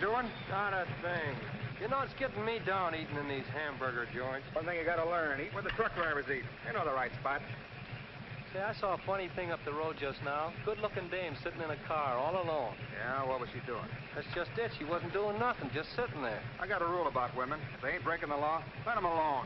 doing? Not a thing. You know, it's getting me down eating in these hamburger joints. One thing you gotta learn, eat where the truck drivers eat. They know the right spot. Say, I saw a funny thing up the road just now. Good-looking dame sitting in a car all alone. Yeah, what was she doing? That's just it. She wasn't doing nothing, just sitting there. I got a rule about women. If they ain't breaking the law, let them alone.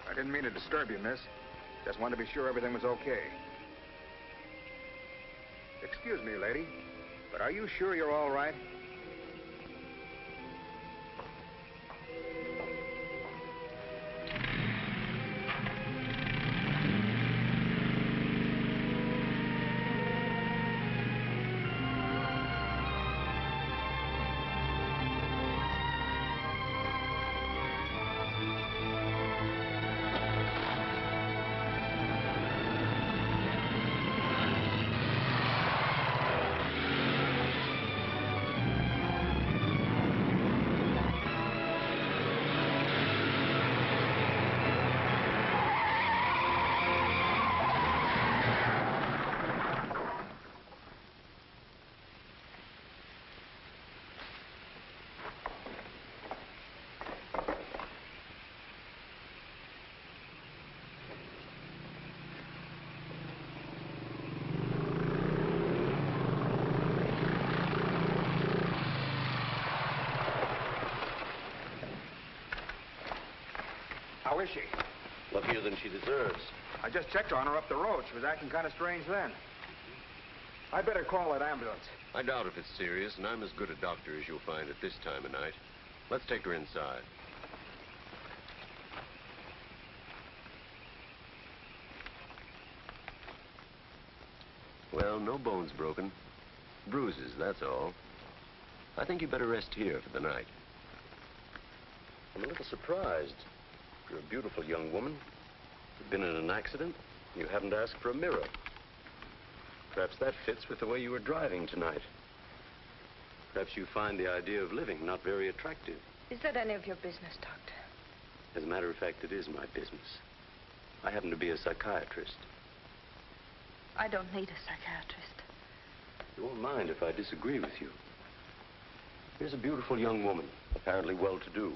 I didn't mean to disturb you, miss. Just wanted to be sure everything was okay. Excuse me, lady, but are you sure you're all right? How is she? Luckier than she deserves. I just checked on her up the road. She was acting kind of strange then. I better call that ambulance. I doubt if it's serious, and I'm as good a doctor as you'll find at this time of night. Let's take her inside. Well, no bones broken. Bruises, that's all. I think you better rest here for the night. I'm a little surprised. You're a beautiful young woman. You've been in an accident. You haven't asked for a mirror. Perhaps that fits with the way you were driving tonight. Perhaps you find the idea of living not very attractive. Is that any of your business, Doctor? As a matter of fact, it is my business. I happen to be a psychiatrist. I don't need a psychiatrist. You won't mind if I disagree with you. Here's a beautiful young woman, apparently well-to-do,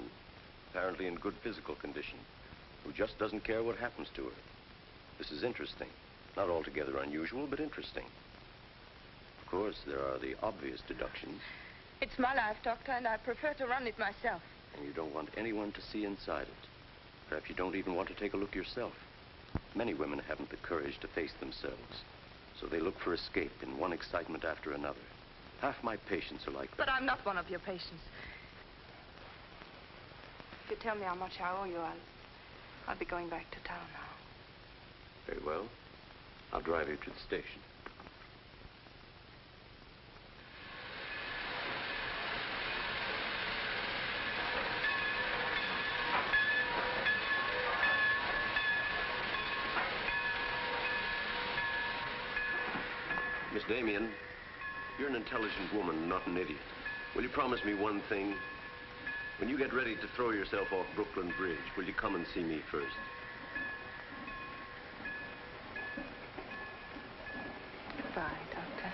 apparently in good physical condition, who just doesn't care what happens to her. This is interesting. Not altogether unusual, but interesting. Of course, there are the obvious deductions. It's my life, Doctor, and I prefer to run it myself. And you don't want anyone to see inside it. Perhaps you don't even want to take a look yourself. Many women haven't the courage to face themselves, so they look for escape in one excitement after another. Half my patients are like that. But I'm not one of your patients. If you tell me how much I owe you, I'll be going back to town now. Very well. I'll drive you to the station. Miss Damien, you're an intelligent woman, not an idiot. Will you promise me one thing? When you get ready to throw yourself off Brooklyn Bridge, will you come and see me first? Goodbye, Doctor.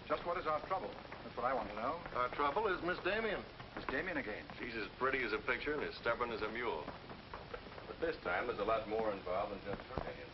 Just what is our trouble? That's what I want to know. Our trouble is Miss Damien. Miss Damien again. She's as pretty as a picture and as stubborn as a mule. But this time, there's a lot more involved than just her hand.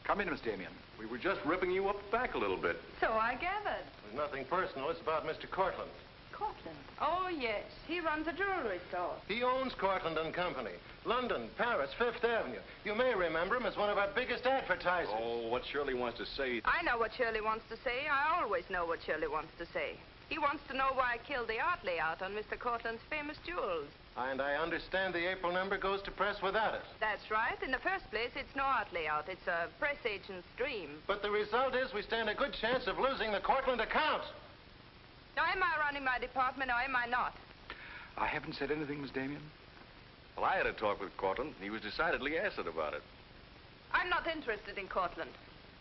Come in, Miss Damien. We were just ripping you up back a little bit. So I gathered. There's nothing personal. It's about Mr. Cortland. Cortland? Oh, yes. He runs a jewelry store. He owns Cortland and Company. London, Paris, Fifth Avenue. You may remember him as one of our biggest advertisers. Oh, what Shirley wants to say... I know what Shirley wants to say. I always know what Shirley wants to say. He wants to know why I killed the art layout on Mr. Cortland's famous jewels. And I understand the April number goes to press without it. That's right. In the first place, it's no art layout. It's a press agent's dream. But the result is we stand a good chance of losing the Cortland account. Now, am I running my department or am I not? I haven't said anything, Miss Damien. Well, I had a talk with Cortland. He was decidedly acid about it. I'm not interested in Cortland.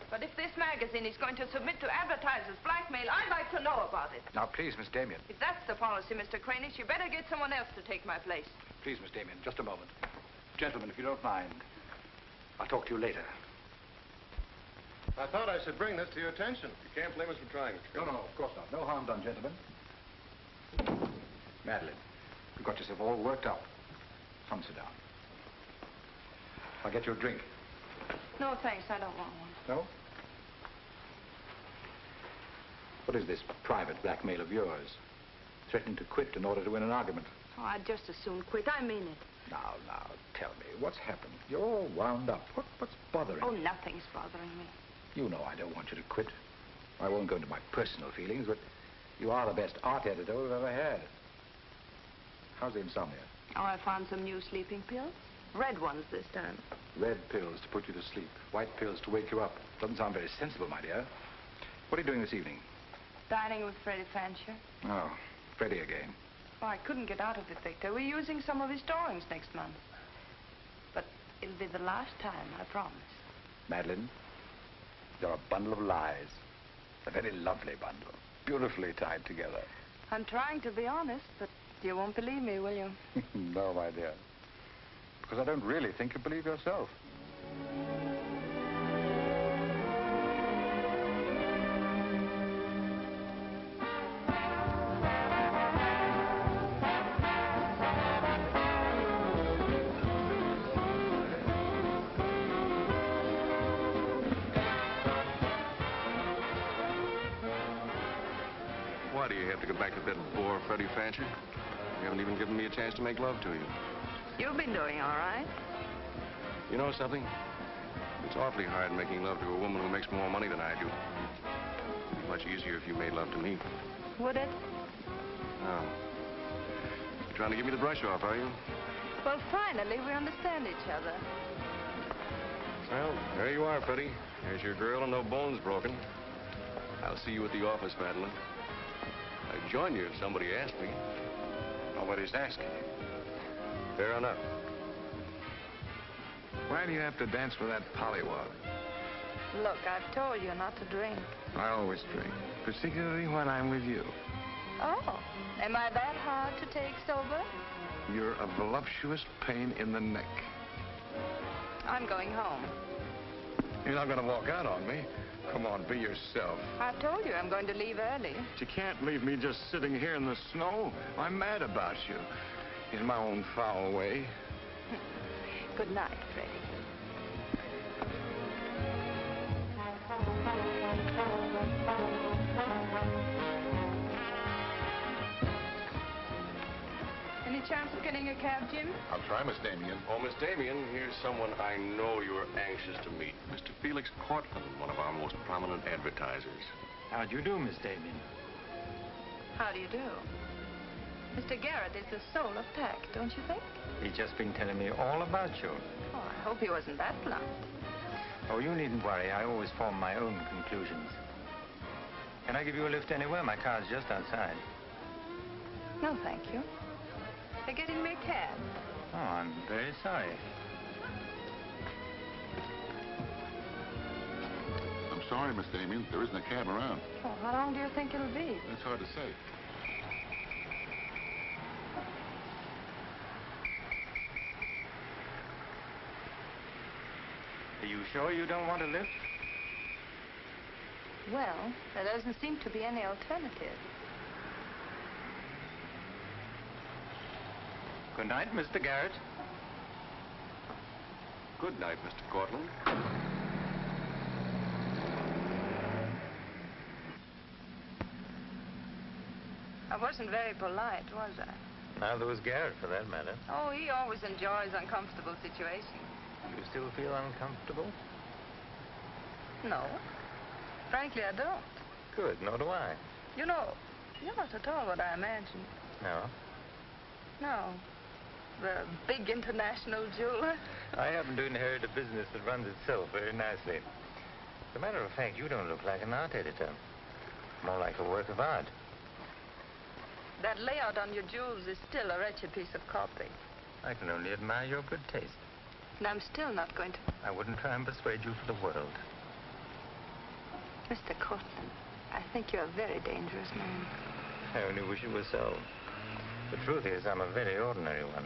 But if this magazine is going to submit to advertisers' blackmail, I'd like to know about it. Now, please, Miss Damien. If that's the policy, Mr. Cranish, you better get someone else to take my place. Please, Miss Damien, just a moment. Gentlemen, if you don't mind, I'll talk to you later. I thought I should bring this to your attention. You can't blame us for trying, Mr. No, of course not. No harm done, gentlemen. Madeleine, you've got yourself all worked up. Come sit down. I'll get you a drink. No, thanks. I don't want one. No? What is this private blackmail of yours? Threatening to quit in order to win an argument? Oh, I'd just as soon quit. I mean it. Now, tell me, what's happened? You're all wound up. What's bothering Oh, you? nothing's bothering me. You know I don't want you to quit. I won't go into my personal feelings, but you are the best art editor we've ever had. How's the insomnia? Oh, I found some new sleeping pills. Red ones this time. Red pills to put you to sleep. White pills to wake you up. Doesn't sound very sensible, my dear. What are you doing this evening? Dining with Freddie Fancher. Oh, Freddie again. Oh, I couldn't get out of it, Victor. We're using some of his drawings next month. But it'll be the last time, I promise. Madeleine, you're a bundle of lies. A very lovely bundle. Beautifully tied together. I'm trying to be honest, but you won't believe me, will you? No, my dear. Because I don't really think you believe yourself. Why do you have to go back to that bore, Freddie Fancher? You haven't even given me a chance to make love to you. You've been doing all right. You know something? It's awfully hard making love to a woman who makes more money than I do. It'd be much easier if you made love to me. Would it? Oh. Trying to give me the brush off, are you? Well, finally, we understand each other. Well, there you are, Freddie. There's your girl and no bones broken. I'll see you at the office, Madeleine. I'd join you if somebody asked me. Nobody's asking. Fair enough. Why do you have to dance with that pollywog? Look, I've told you not to drink. I always drink, particularly when I'm with you. Oh, am I that hard to take sober? You're a voluptuous pain in the neck. I'm going home. You're not going to walk out on me. Come on, be yourself. I've told you I'm going to leave early. But you can't leave me just sitting here in the snow. I'm mad about you. In my own foul way. Good night, Freddie. Any chance of getting a cab, Jim? I'll try, Miss Damien. Oh, Miss Damien, here's someone I know you're anxious to meet. Mr. Felix Cortland, one of our most prominent advertisers. How do you do, Miss Damien? How do you do? Mr. Garrett is the soul of tact, don't you think? He's just been telling me all about you. Oh, I hope he wasn't that blunt. Oh, you needn't worry. I always form my own conclusions. Can I give you a lift anywhere? My car's just outside. No, thank you. They're getting me a cab. Oh, I'm very sorry. I'm sorry, Miss Damien. There isn't a cab around. Oh, how long do you think it'll be? That's hard to say. Are you sure you don't want a lift? Well, there doesn't seem to be any alternative. Good night, Mr. Garrett. Good night, Mr. Cortland. I wasn't very polite, was I? Neither was Garrett, for that matter. Oh, he always enjoys uncomfortable situations. You still feel uncomfortable? No. Frankly, I don't. Good, nor do I. You know, you're not at all what I imagined. No? No. The big international jeweler. I happen to inherit a business that runs itself very nicely. As a matter of fact, you don't look like an art editor. More like a work of art. That layout on your jewels is still a wretched piece of copy. I can only admire your good taste. And I'm still not going to... I wouldn't try and persuade you for the world. Mr. Cortland, I think you're a very dangerous man. I only wish it was so. The truth is, I'm a very ordinary one.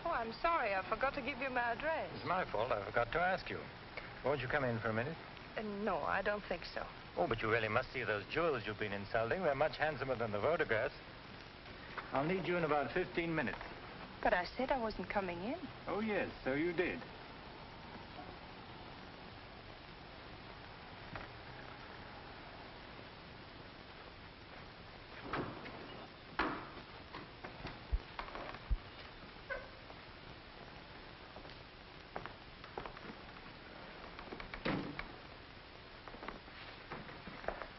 Oh, I'm sorry. I forgot to give you my address. It's my fault. I forgot to ask you. Won't you come in for a minute? No, I don't think so. Oh, but you really must see those jewels you've been insulting. They're much handsomer than the photographs. I'll need you in about 15 minutes. But I said I wasn't coming in. Oh, yes, so you did.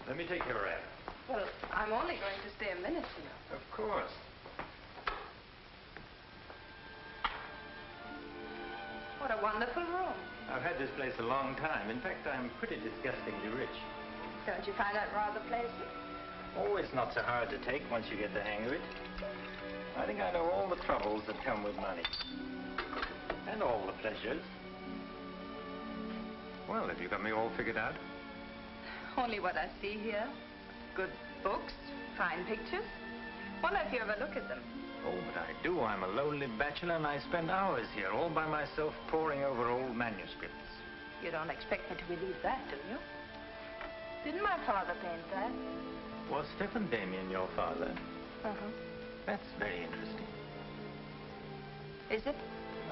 Let me take your wrap. Well, I'm only going to stay a minute here. Of course. What a wonderful room. I've had this place a long time. In fact, I'm pretty disgustingly rich. Don't you find that rather pleasant? Oh, it's not so hard to take once you get the hang of it. I think I know all the troubles that come with money. And all the pleasures. Well, have you got me all figured out? Only what I see here. Good books, fine pictures. Wonder if you ever look at them. Oh, but I do. I'm a lonely bachelor, and I spend hours here all by myself poring over old manuscripts. You don't expect me to believe that, do you? Didn't my father paint that? Was Stephen Damien your father? Uh-huh. That's very interesting. Is it?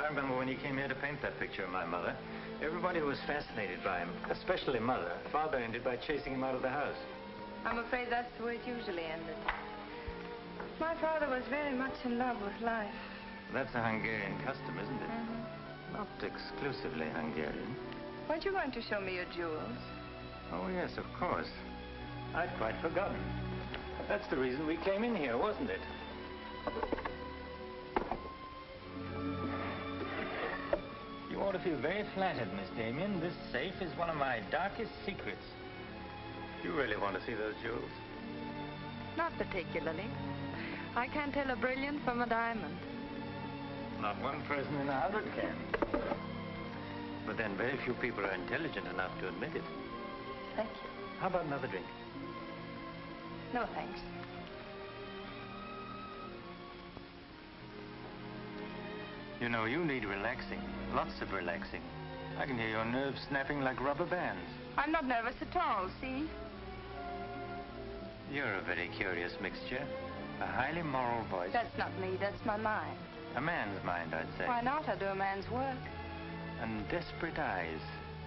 I remember when he came here to paint that picture of my mother. Everybody was fascinated by him, especially Mother. Father ended by chasing him out of the house. I'm afraid that's the way it usually ended. My father was very much in love with life. That's a Hungarian custom, isn't it? Mm-hmm. Not exclusively Hungarian. Weren't you going to show me your jewels? Oh, yes, of course. I'd quite forgotten. That's the reason we came in here, wasn't it? You ought to feel very flattered, Miss Damien. This safe is one of my darkest secrets. You really want to see those jewels? Not particularly. I can't tell a brilliant from a diamond. Not one person in 100 can. But then very few people are intelligent enough to admit it. Thank you. How about another drink? No, thanks. You know, you need relaxing. Lots of relaxing. I can hear your nerves snapping like rubber bands. I'm not nervous at all, see? You're a very curious mixture. A highly moral voice. That's not me, that's my mind. A man's mind, I'd say. Why not? I do a man's work. And desperate eyes.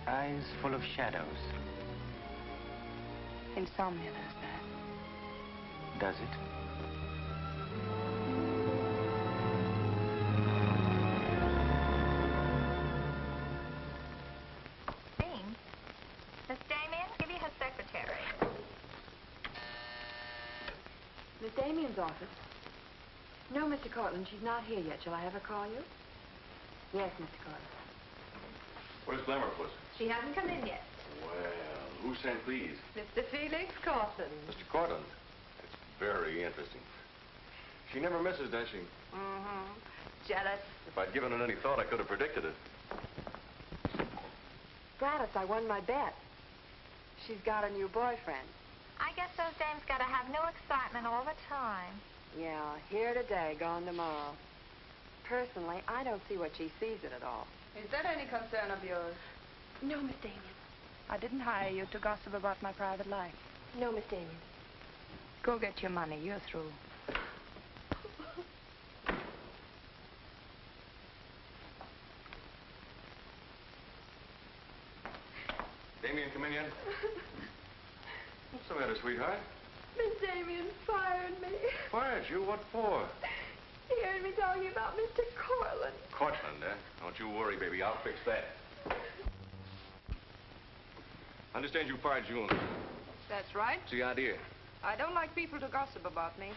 Eyes full of shadows. Insomnia does that. Does it? Miss Damien, give me her secretary. Miss Damien's office? No, Mr. Cortland, she's not here yet. Shall I have her call you? Yes, Mr. Cortland. Where's Glamour, Puss? She hasn't come in yet. Well, who sent these? Mr. Felix Cortland. Mr. Cortland. It's very interesting. She never misses, does she? Mm-hmm. Jealous. If I'd given it any thought, I could have predicted it. Gladys, I won my bet. She's got a new boyfriend. I guess those dames gotta have new excitement all the time. Yeah, here today, gone tomorrow. Personally, I don't see what she sees in it all. Is that any concern of yours? No, Miss Damien. I didn't hire you to gossip about my private life. No, Miss Damien. Go get your money. You're through. come in yet? What's the matter, sweetheart? Miss Damien fired me. Fired you? What for? He heard me talking about Mr. Cortland. Cortland, eh? Don't you worry, baby. I'll fix that. I understand you fired June. That's right. What's the idea? I don't like people to gossip about me.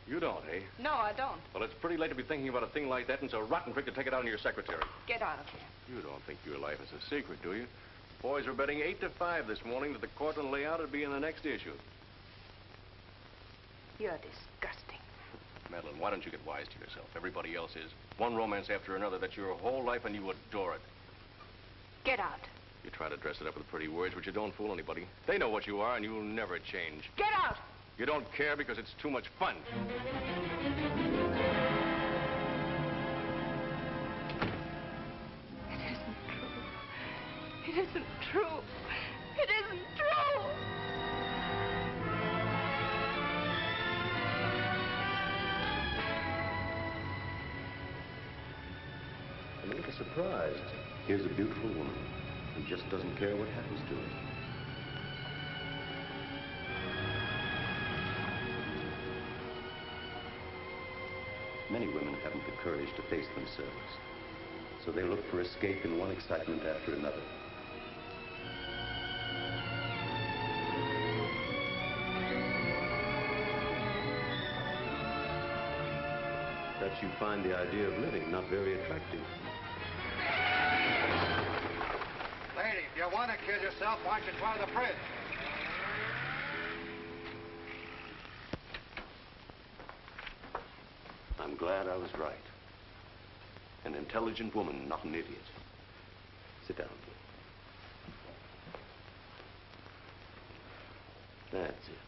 You don't, eh? No, I don't. Well, it's pretty late to be thinking about a thing like that, and it's a rotten trick to take it out on your secretary. Get out of here. You don't think your life is a secret, do you? Boys were betting 8 to 5 this morning that the Cortland layout would be in the next issue. You're disgusting. Madeleine, why don't you get wise to yourself? Everybody else is. One romance after another. That's your whole life, and you adore it. Get out. You try to dress it up with pretty words, but you don't fool anybody. They know what you are, and you'll never change. Get out! You don't care because it's too much fun. It isn't true. It isn't true. I'm a little surprised. Here's a beautiful woman who just doesn't care what happens to her. Many women haven't the courage to face themselves, so they look for escape in one excitement after another. Perhaps you find the idea of living not very attractive. Lady, if you want to kill yourself, why don't you try the fridge? I'm glad I was right. An intelligent woman, not an idiot. Sit down. That's it.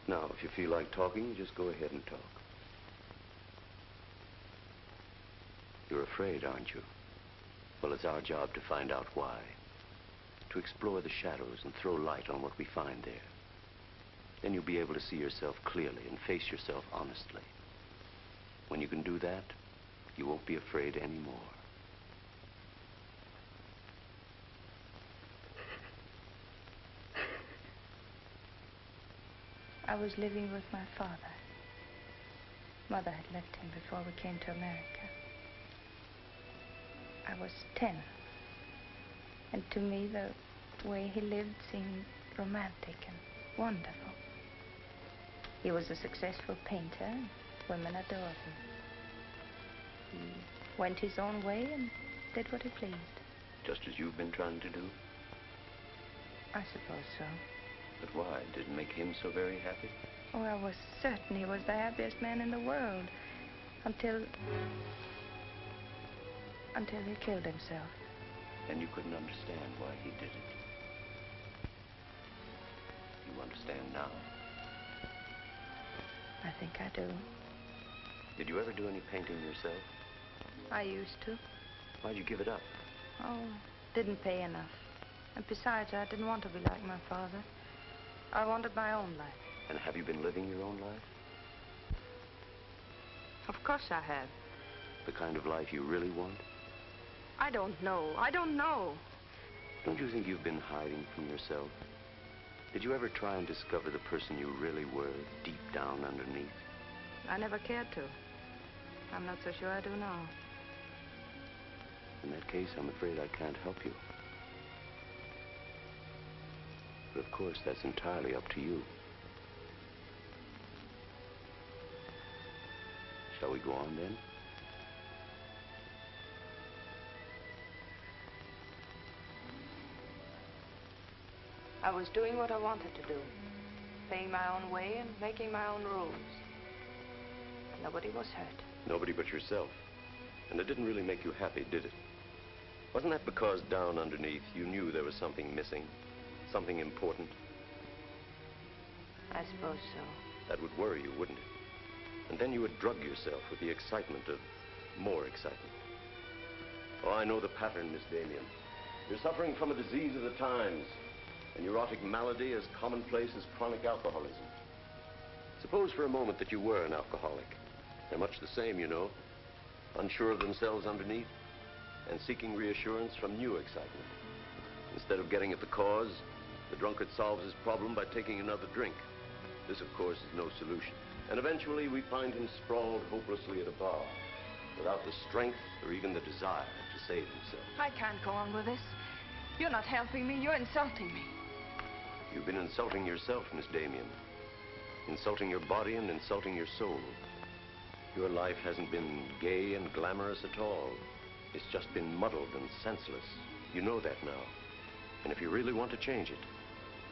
Now, if you feel like talking, just go ahead and talk. You're afraid, aren't you? Well, it's our job to find out why. To explore the shadows and throw light on what we find there. Then you'll be able to see yourself clearly and face yourself honestly. When you can do that, you won't be afraid anymore. I was living with my father. Mother had left him before we came to America. I was 10. And to me, the way he lived seemed romantic and wonderful. He was a successful painter, and women adored him. He went his own way and did what he pleased. Just as you've been trying to do? I suppose so. But why? Did it make him so very happy? Oh, I was certain he was the happiest man in the world. Until he killed himself. And you couldn't understand why he did it. You understand now? I think I do. Did you ever do any painting yourself? I used to. Why'd you give it up? Oh, didn't pay enough. And besides, I didn't want to be like my father. I wanted my own life. And have you been living your own life? Of course I have. The kind of life you really want? I don't know. I don't know. Don't you think you've been hiding from yourself? Did you ever try and discover the person you really were, deep down underneath? I never cared to. I'm not so sure I do now. In that case, I'm afraid I can't help you. But of course, that's entirely up to you. Shall we go on then? I was doing what I wanted to do. Paying my own way and making my own rules. Nobody was hurt. Nobody but yourself. And it didn't really make you happy, did it? Wasn't that because down underneath you knew there was something missing? Something important? I suppose so. That would worry you, wouldn't it? And then you would drug yourself with the excitement of more excitement. Oh, I know the pattern, Miss Damien. You're suffering from a disease of the times. A neurotic malady as commonplace as chronic alcoholism. Suppose for a moment that you were an alcoholic. They're much the same, you know. Unsure of themselves underneath. and seeking reassurance from new excitement. Instead of getting at the cause, the drunkard solves his problem by taking another drink. This, of course, is no solution. And eventually, we find him sprawled hopelessly at a bar, without the strength or even the desire to save himself. I can't go on with this. You're not helping me. You're insulting me. You've been insulting yourself, Miss Damien. Insulting your body and insulting your soul. Your life hasn't been gay and glamorous at all. It's just been muddled and senseless. You know that now. And if you really want to change it,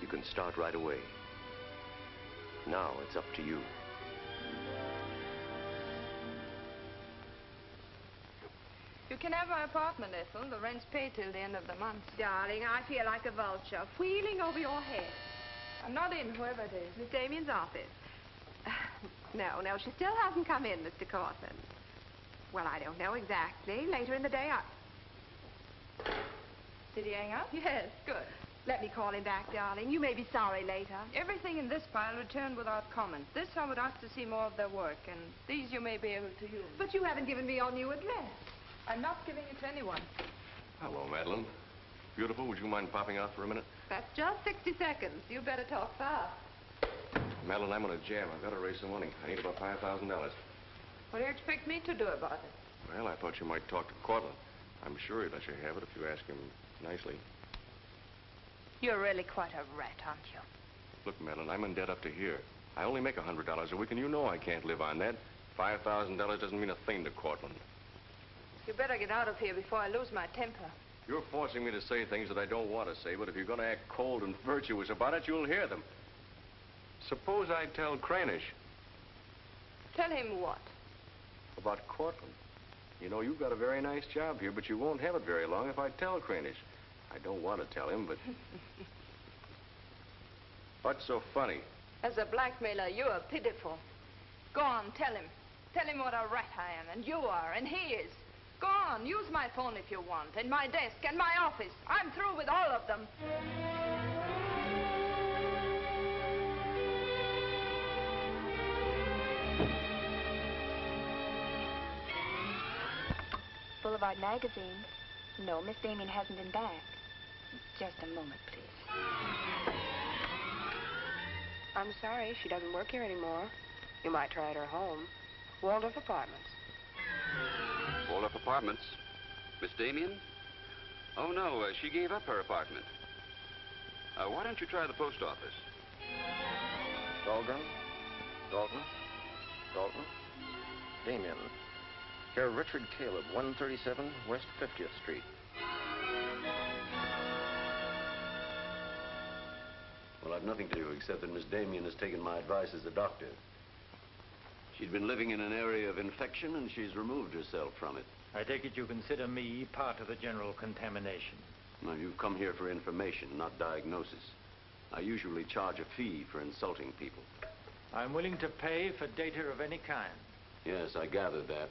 you can start right away. Now it's up to you. You can have my apartment, Ethel. The rent's paid till the end of the month. Darling, I feel like a vulture wheeling over your head. I'm not in, whoever it is. Miss Damien's office. No, she still hasn't come in, Mr. Cortland. Well, I don't know exactly. Later in the day, Did he hang up? Yes, good. Let me call him back, darling. You may be sorry later. Everything in this pile returned without comment. This I would ask to see more of their work, and these you may be able to use. But you haven't given me your new address. I'm not giving it to anyone. Hello, Madeleine. Beautiful, would you mind popping out for a minute? That's just 60 seconds. You better talk fast. Madeline, I'm on a jam. I've got to raise some money. I need about $5,000. What do you expect me to do about it? Well, I thought you might talk to Cortland. I'm sure he'd let you have it if you ask him nicely. You're really quite a rat, aren't you? Look, Madeline, I'm in debt up to here. I only make $100 a week, and you know I can't live on that. $5,000 doesn't mean a thing to Cortland. You better get out of here before I lose my temper. You're forcing me to say things that I don't want to say, but if you're going to act cold and virtuous about it, you'll hear them. Suppose I tell Cranish. Tell him what? About Cortland. You know, you've got a very nice job here, but you won't have it very long if I tell Cranish. I don't want to tell him, but... What's so funny? As a blackmailer, you are pitiful. Go on, tell him. Tell him what a rat I am, and you are, and he is. Go on, use my phone if you want, and my desk, and my office. I'm through with all of them. Boulevard magazine. No, Miss Damien hasn't been back. Just a moment, please. I'm sorry, she doesn't work here anymore. You might try at her home. Waldorf Apartments. Waldorf Apartments? Miss Damien? Oh, no, she gave up her apartment. Why don't you try the post office? Dahlgren? Dalton? Dalton? Damien. Here, Richard Caleb, 137 West 50th Street. Well, I've nothing to do except that Miss Damien has taken my advice as a doctor. She'd been living in an area of infection, and she's removed herself from it. I take it you consider me part of the general contamination. Now, you've come here for information, not diagnosis. I usually charge a fee for insulting people. I'm willing to pay for data of any kind. Yes, I gathered that.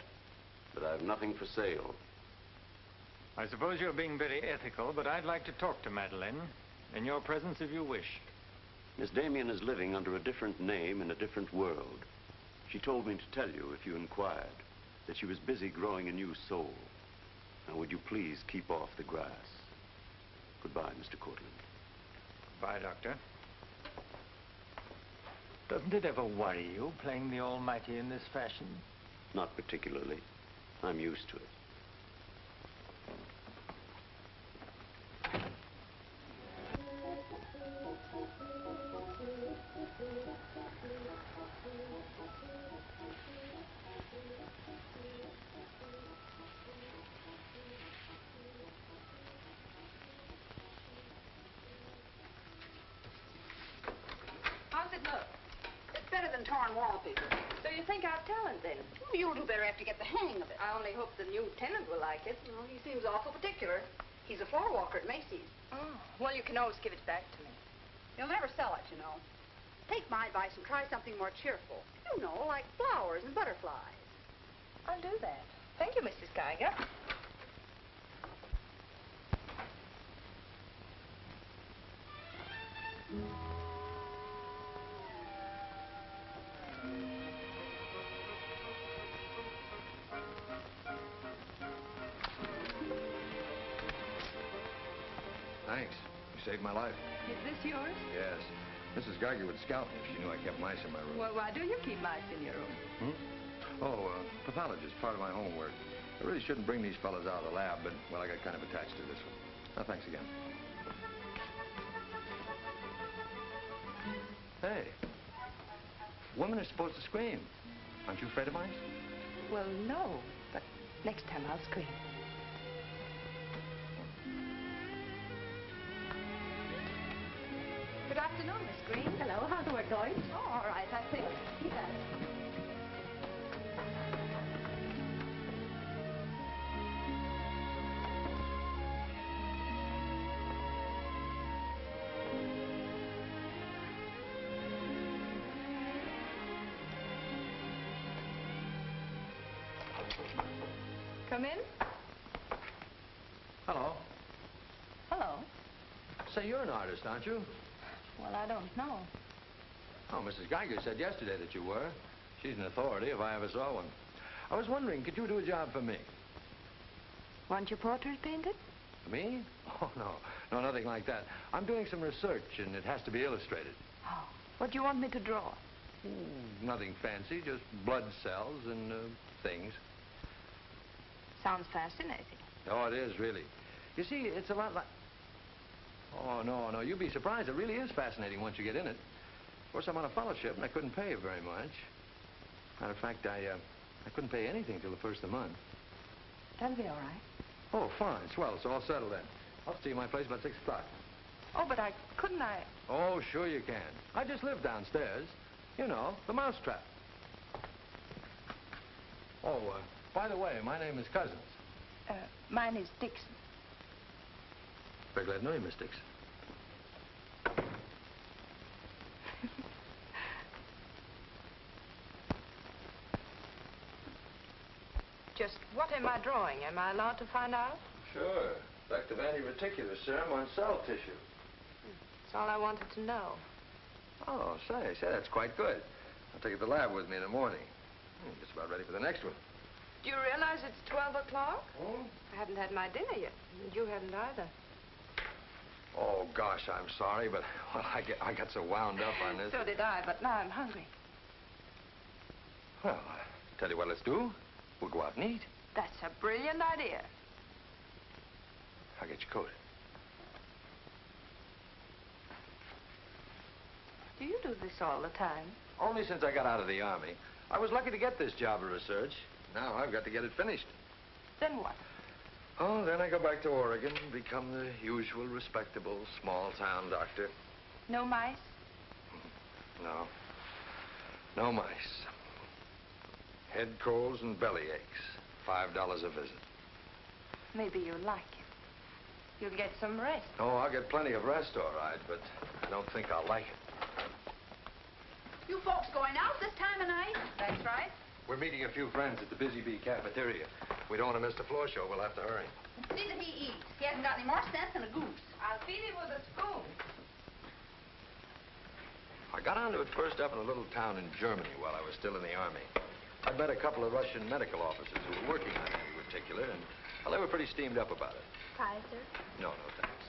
But I've nothing for sale. I suppose you're being very ethical, but I'd like to talk to Madeleine. In your presence, if you wish. Miss Damien is living under a different name in a different world. She told me to tell you, if you inquired, that she was busy growing a new soul. Now, would you please keep off the grass? Goodbye, Mr. Cortland. Goodbye, Doctor. Doesn't it ever worry you, playing the almighty in this fashion? Not particularly. I'm used to it. How's it look? It's better than torn wallpaper. So you think I'll tell him then? You'll do better after you get the hang of it. I only hope the new tenant will like it. Well, he seems awful particular. He's a floor walker at Macy's. Oh, well, you can always give it back to me. He'll never sell it, you know. Take my advice and try something more cheerful. You know, like flowers and butterflies. I'll do that. Thank you, Mrs. Geiger. You saved my life. Is this yours? Yes. Mrs. Geiger would scalp me if she knew I kept mice in my room. Well, why do you keep mice in your room? Oh, pathologist, part of my homework. I really shouldn't bring these fellas out of the lab, but, well, I got kind of attached to this one. Oh, thanks again. Hey. Women are supposed to scream. Aren't you afraid of mice? Well, no, but next time I'll scream. Good afternoon, Miss Green. Hello, how's the work going? Oh, all right, I think. Yes. Come in. Hello. Hello. Say, you're an artist, aren't you? Well, I don't know. Oh, Mrs. Geiger said yesterday that you were. She's an authority if I ever saw one. I was wondering, could you do a job for me? Want your portrait painted? Me? Oh, no. No, nothing like that. I'm doing some research, and it has to be illustrated. Oh, what do you want me to draw? Nothing fancy, just blood cells and things. Sounds fascinating. Oh, it is, really. You see, it's a lot like... Oh, no, you'd be surprised. It really is fascinating once you get in it. Of course, I'm on a fellowship, and I couldn't pay you very much. Matter of fact, I couldn't pay anything till the first of the month. That'll be all right. Oh, fine. Swell. It's all settled then. I'll see you at my place about 6 o'clock. Oh, but couldn't I? Oh, sure you can. I just live downstairs. You know, the mousetrap. Oh, by the way, my name is Cousins. Mine is Dixon. Very glad to know you, Miss Dixon. Just what am I drawing? Am I allowed to find out? Sure. Effective anti-reticular serum on cell tissue. That's all I wanted to know. Oh, say, that's quite good. I'll take it to the lab with me in the morning. Just about ready for the next one. Do you realize it's 12 o'clock? Oh? I haven't had my dinner yet. And you haven't either. Oh, gosh, I'm sorry, but well, I got so wound up on this. So did I, but now I'm hungry. Well, tell you what let's do. We'll go out and eat. That's a brilliant idea. I'll get your coat. Do you do this all the time? Only since I got out of the Army. I was lucky to get this job of research. Now I've got to get it finished. Then what? Oh, then I go back to Oregon and become the usual respectable small-town doctor. No mice? No. No mice. Head colds and belly aches. $5 a visit. Maybe you'll like it. You'll get some rest. Oh, I'll get plenty of rest, all right, but I don't think I'll like it. You folks going out this time of night? That's right. We're meeting a few friends at the Busy Bee cafeteria. We don't want to miss the floor show. We'll have to hurry. See that he eats. He hasn't got any more sense than a goose. I'll feed him with a spoon. I got onto it first up in a little town in Germany while I was still in the Army. I met a couple of Russian medical officers who were working on anti-reticular, and well, they were pretty steamed up about it. Pie, sir? No, thanks.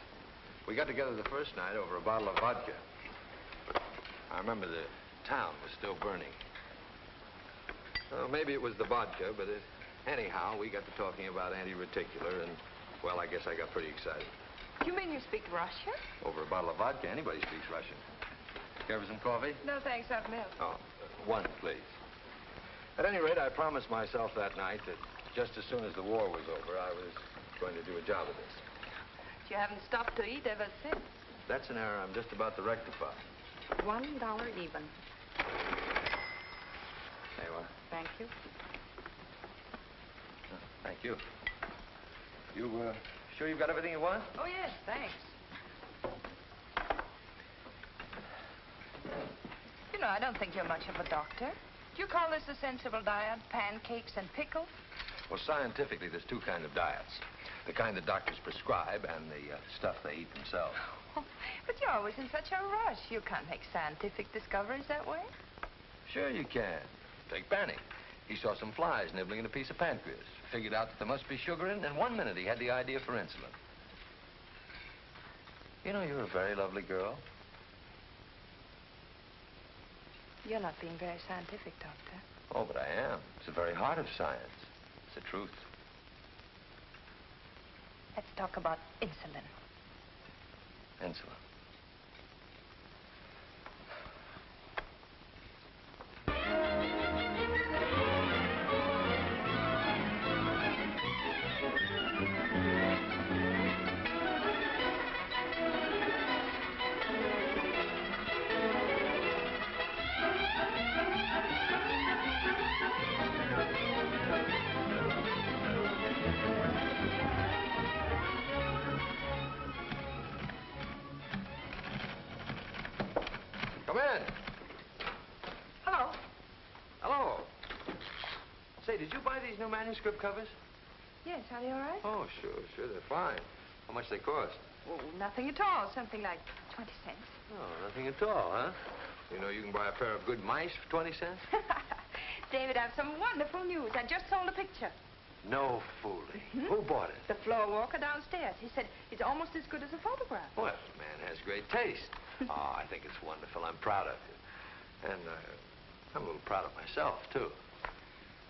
We got together the first night over a bottle of vodka. I remember the town was still burning. Well, maybe it was the vodka, but anyhow, we got to talking about anti-reticular, and, well, I guess I got pretty excited. You mean you speak Russian? Over a bottle of vodka, anybody speaks Russian. Care for some coffee? No, thanks, I've milk. Oh, one, please. At any rate, I promised myself that night that just as soon as the war was over, I was going to do a job of this. You haven't stopped to eat ever since. That's an error I'm just about to rectify. $1 even. There you are. Thank you. Thank you. You, sure you've got everything you want? Oh, yes, thanks. You know, I don't think you're much of a doctor. Do you call this a sensible diet? Pancakes and pickles? Well, scientifically, there's two kinds of diets. The kind that doctors prescribe and the stuff they eat themselves. Oh, but you're always in such a rush. You can't make scientific discoveries that way. Sure you can. Take Banning. He saw some flies nibbling at a piece of pancreas. Figured out that there must be sugar in it, and in 1 minute he had the idea for insulin. You know, you're a very lovely girl. You're not being very scientific, Doctor. Oh, but I am. It's the very heart of science. It's the truth. Let's talk about insulin. Insulin. Come in. Hello. Hello. Say, did you buy these new manuscript covers? Yes, are they all right? Oh, sure, they're fine. How much they cost? Oh, nothing at all. Something like 20 cents. Oh, nothing at all, huh? You know you can buy a pair of good mice for 20 cents? David, I have some wonderful news. I just sold a picture. No fooling. Who bought it? The floor walker downstairs. He said it's almost as good as a photograph. Well, the man has great taste. Oh, I think it's wonderful. I'm proud of you. And I'm a little proud of myself, too.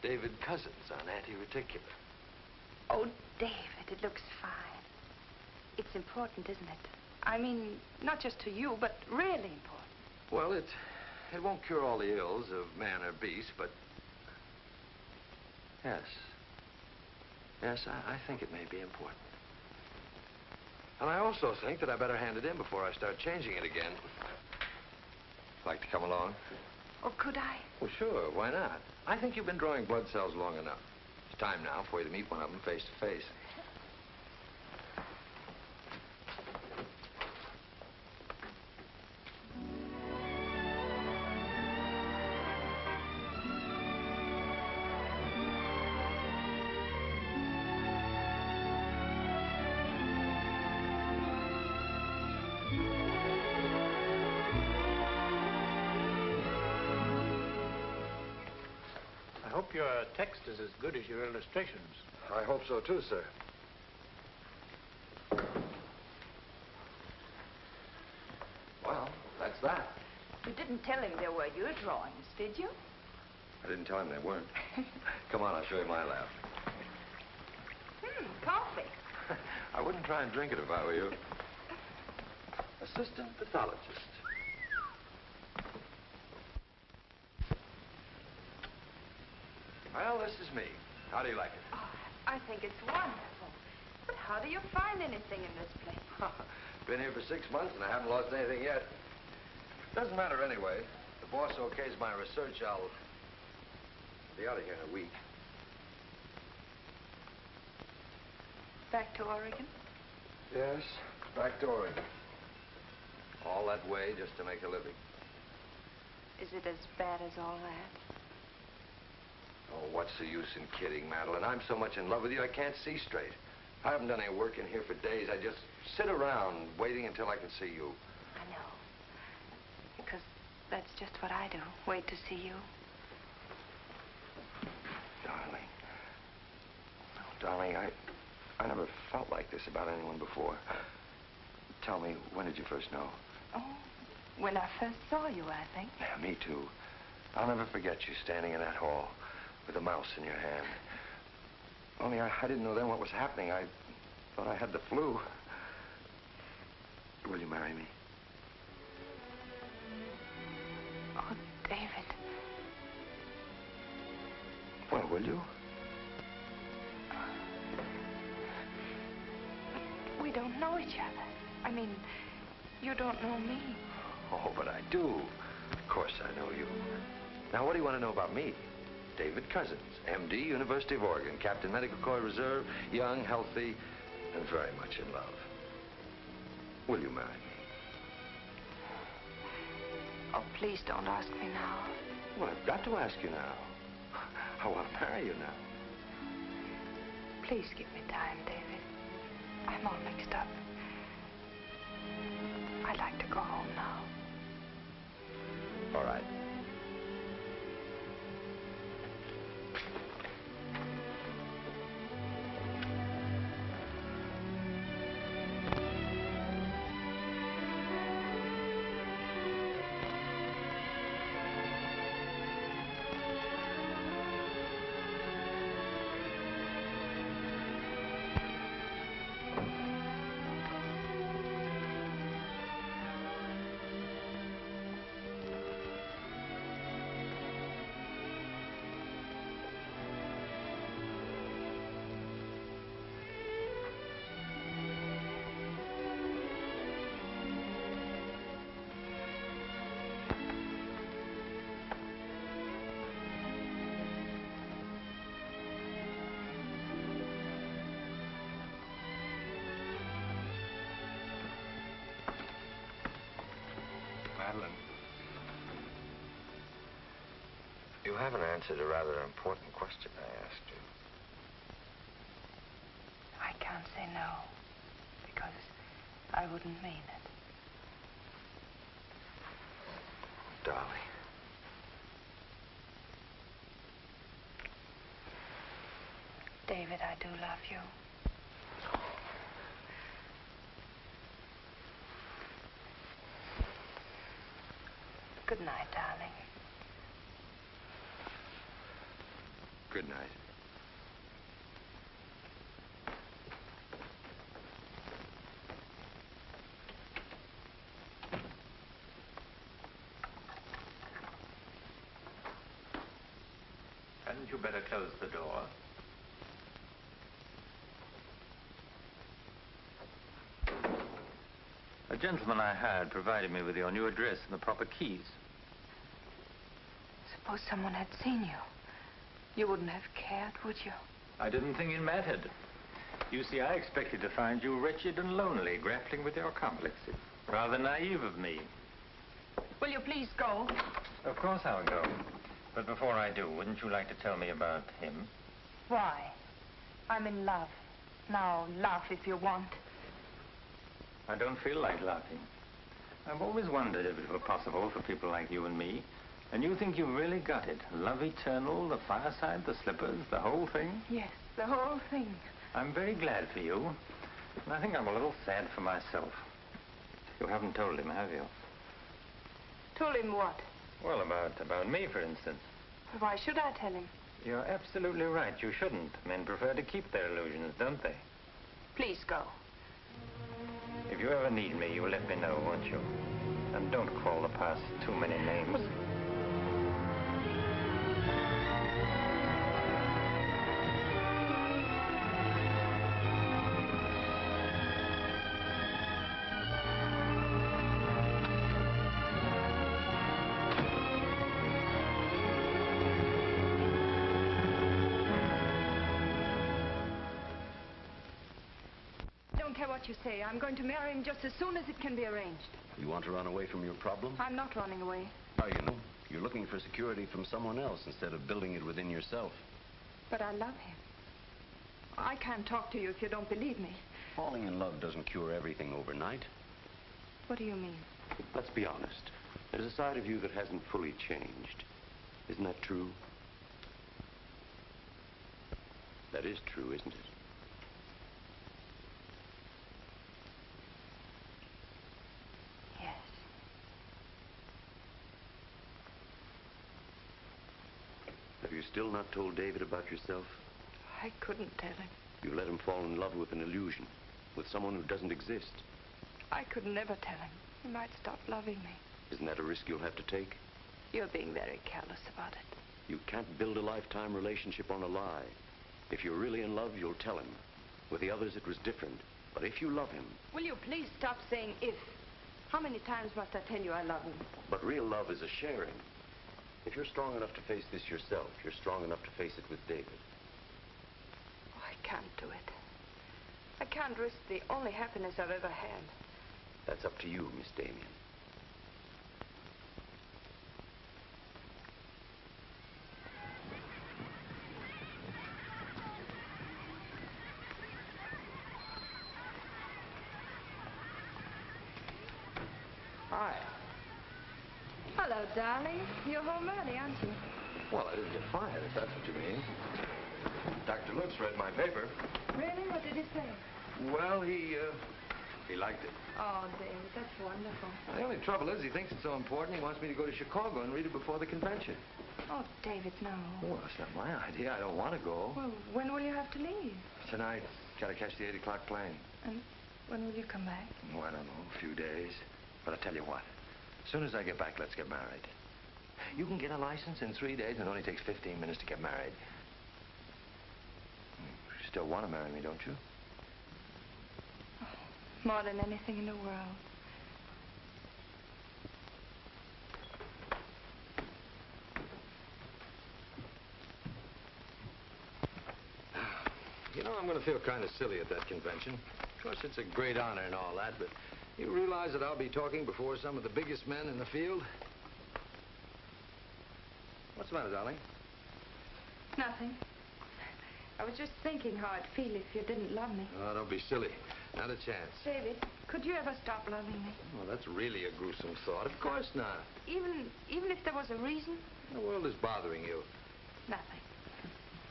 David Cousins on anti-reticular. Oh, David, it looks fine. It's important, isn't it? I mean, not just to you, but really important. Well, it won't cure all the ills of man or beast, but yes. Yes, I think it may be important. And I also think that I better hand it in before I start changing it again. Like to come along? Oh, could I? Well, sure. Why not? I think you've been drawing blood cells long enough. It's time now for you to meet one of them face to face. I hope your text is as good as your illustrations. I hope so, too, sir. Well, that's that. You didn't tell him they were your drawings, did you? I didn't tell him they weren't. Come on, I'll show you my lab. Coffee. I wouldn't try and drink it if I were you. Assistant pathologist. Well, this is me. How do you like it? Oh, I think it's wonderful. But how do you find anything in this place? Been here for 6 months and I haven't lost anything yet. Doesn't matter anyway. If the boss okays my research, I'll be out of here in a week. Back to Oregon? Yes, back to Oregon. All that way just to make a living. Is it as bad as all that? Oh, what's the use in kidding, Madeleine? I'm so much in love with you, I can't see straight. I haven't done any work in here for days. I just sit around waiting until I can see you. I know. Because that's just what I do. Wait to see you. Darling. Darling, I never felt like this about anyone before. Tell me, when did you first know? Oh, when I first saw you, I think. Yeah, me too. I'll never forget you standing in that hall with a mouse in your hand. Only I didn't know then what was happening. I thought I had the flu. Will you marry me? Oh, David. Well, will you? We don't know each other. I mean, you don't know me. Oh, but I do. Of course I know you. Now, what do you want to know about me? David Cousins, M.D., University of Oregon, Captain Medical Corps Reserve, young, healthy, and very much in love. Will you marry me? Oh, please don't ask me now. Well, I've got to ask you now. I want to marry you now. Please give me time, David. I'm all mixed up. I'd like to go home now. All right. Madeleine. You haven't answered a rather important question I asked you. I can't say no, because I wouldn't mean it. Darling. David, I do love you. Good night, darling. Good night. Hadn't you better close the door? A gentleman I hired provided me with your new address and the proper keys. Suppose someone had seen you. You wouldn't have cared, would you? I didn't think it mattered. You see, I expected to find you wretched and lonely, grappling with your complexes. Rather naive of me. Will you please go? Of course I'll go. But before I do, wouldn't you like to tell me about him? Why? I'm in love. Now, laugh if you want. I don't feel like laughing. I've always wondered if it were possible for people like you and me. And you think you've really got it? Love eternal, the fireside, the slippers, the whole thing? Yes, the whole thing. I'm very glad for you. And I think I'm a little sad for myself. You haven't told him, have you? Told him what? Well, about me, for instance. Why should I tell him? You're absolutely right. You shouldn't. Men prefer to keep their illusions, don't they? Please go. If you ever need me, you'll let me know, won't you? And don't call the past too many names. What you say. I'm going to marry him just as soon as it can be arranged. You want to run away from your problem? I'm not running away. Are you? You're looking for security from someone else instead of building it within yourself. But I love him. I can't talk to you if you don't believe me. Falling in love doesn't cure everything overnight. What do you mean? Let's be honest. There's a side of you that hasn't fully changed. Isn't that true? That is true, isn't it? Have you still not told David about yourself? I couldn't tell him. You let him fall in love with an illusion, with someone who doesn't exist. I could never tell him. He might stop loving me. Isn't that a risk you'll have to take? You're being very careless about it. You can't build a lifetime relationship on a lie. If you're really in love, you'll tell him. With the others, it was different. But if you love him... Will you please stop saying if? How many times must I tell you I love him? But real love is a sharing. If you're strong enough to face this yourself, you're strong enough to face it with David. Oh, I can't do it. I can't risk the only happiness I've ever had. That's up to you, Miss Damien. Hi. Hello, darling. You're home early, aren't you? Well, I didn't get fired, if that's what you mean. Dr. Lutz read my paper. Really? What did he say? Well, he liked it. Oh, David, that's wonderful. The only trouble is he thinks it's so important he wants me to go to Chicago and read it before the convention. Oh, David, no. Well, that's not my idea. I don't want to go. Well, when will you have to leave? Tonight. Got to catch the 8 o'clock plane. And when will you come back? Oh, I don't know. A few days. But I'll tell you what. As soon as I get back, let's get married. You can get a license in 3 days, and it only takes 15 minutes to get married. You still want to marry me, don't you? Oh, more than anything in the world. You know, I'm going to feel kind of silly at that convention. Of course, it's a great honor and all that, but You realize that I'll be talking before some of the biggest men in the field? What's the matter, darling? Nothing. I was just thinking how I'd feel if you didn't love me. Oh, don't be silly. Not a chance. David, could you ever stop loving me? Oh, that's really a gruesome thought. Of course not. Even if there was a reason? The world is bothering you. Nothing.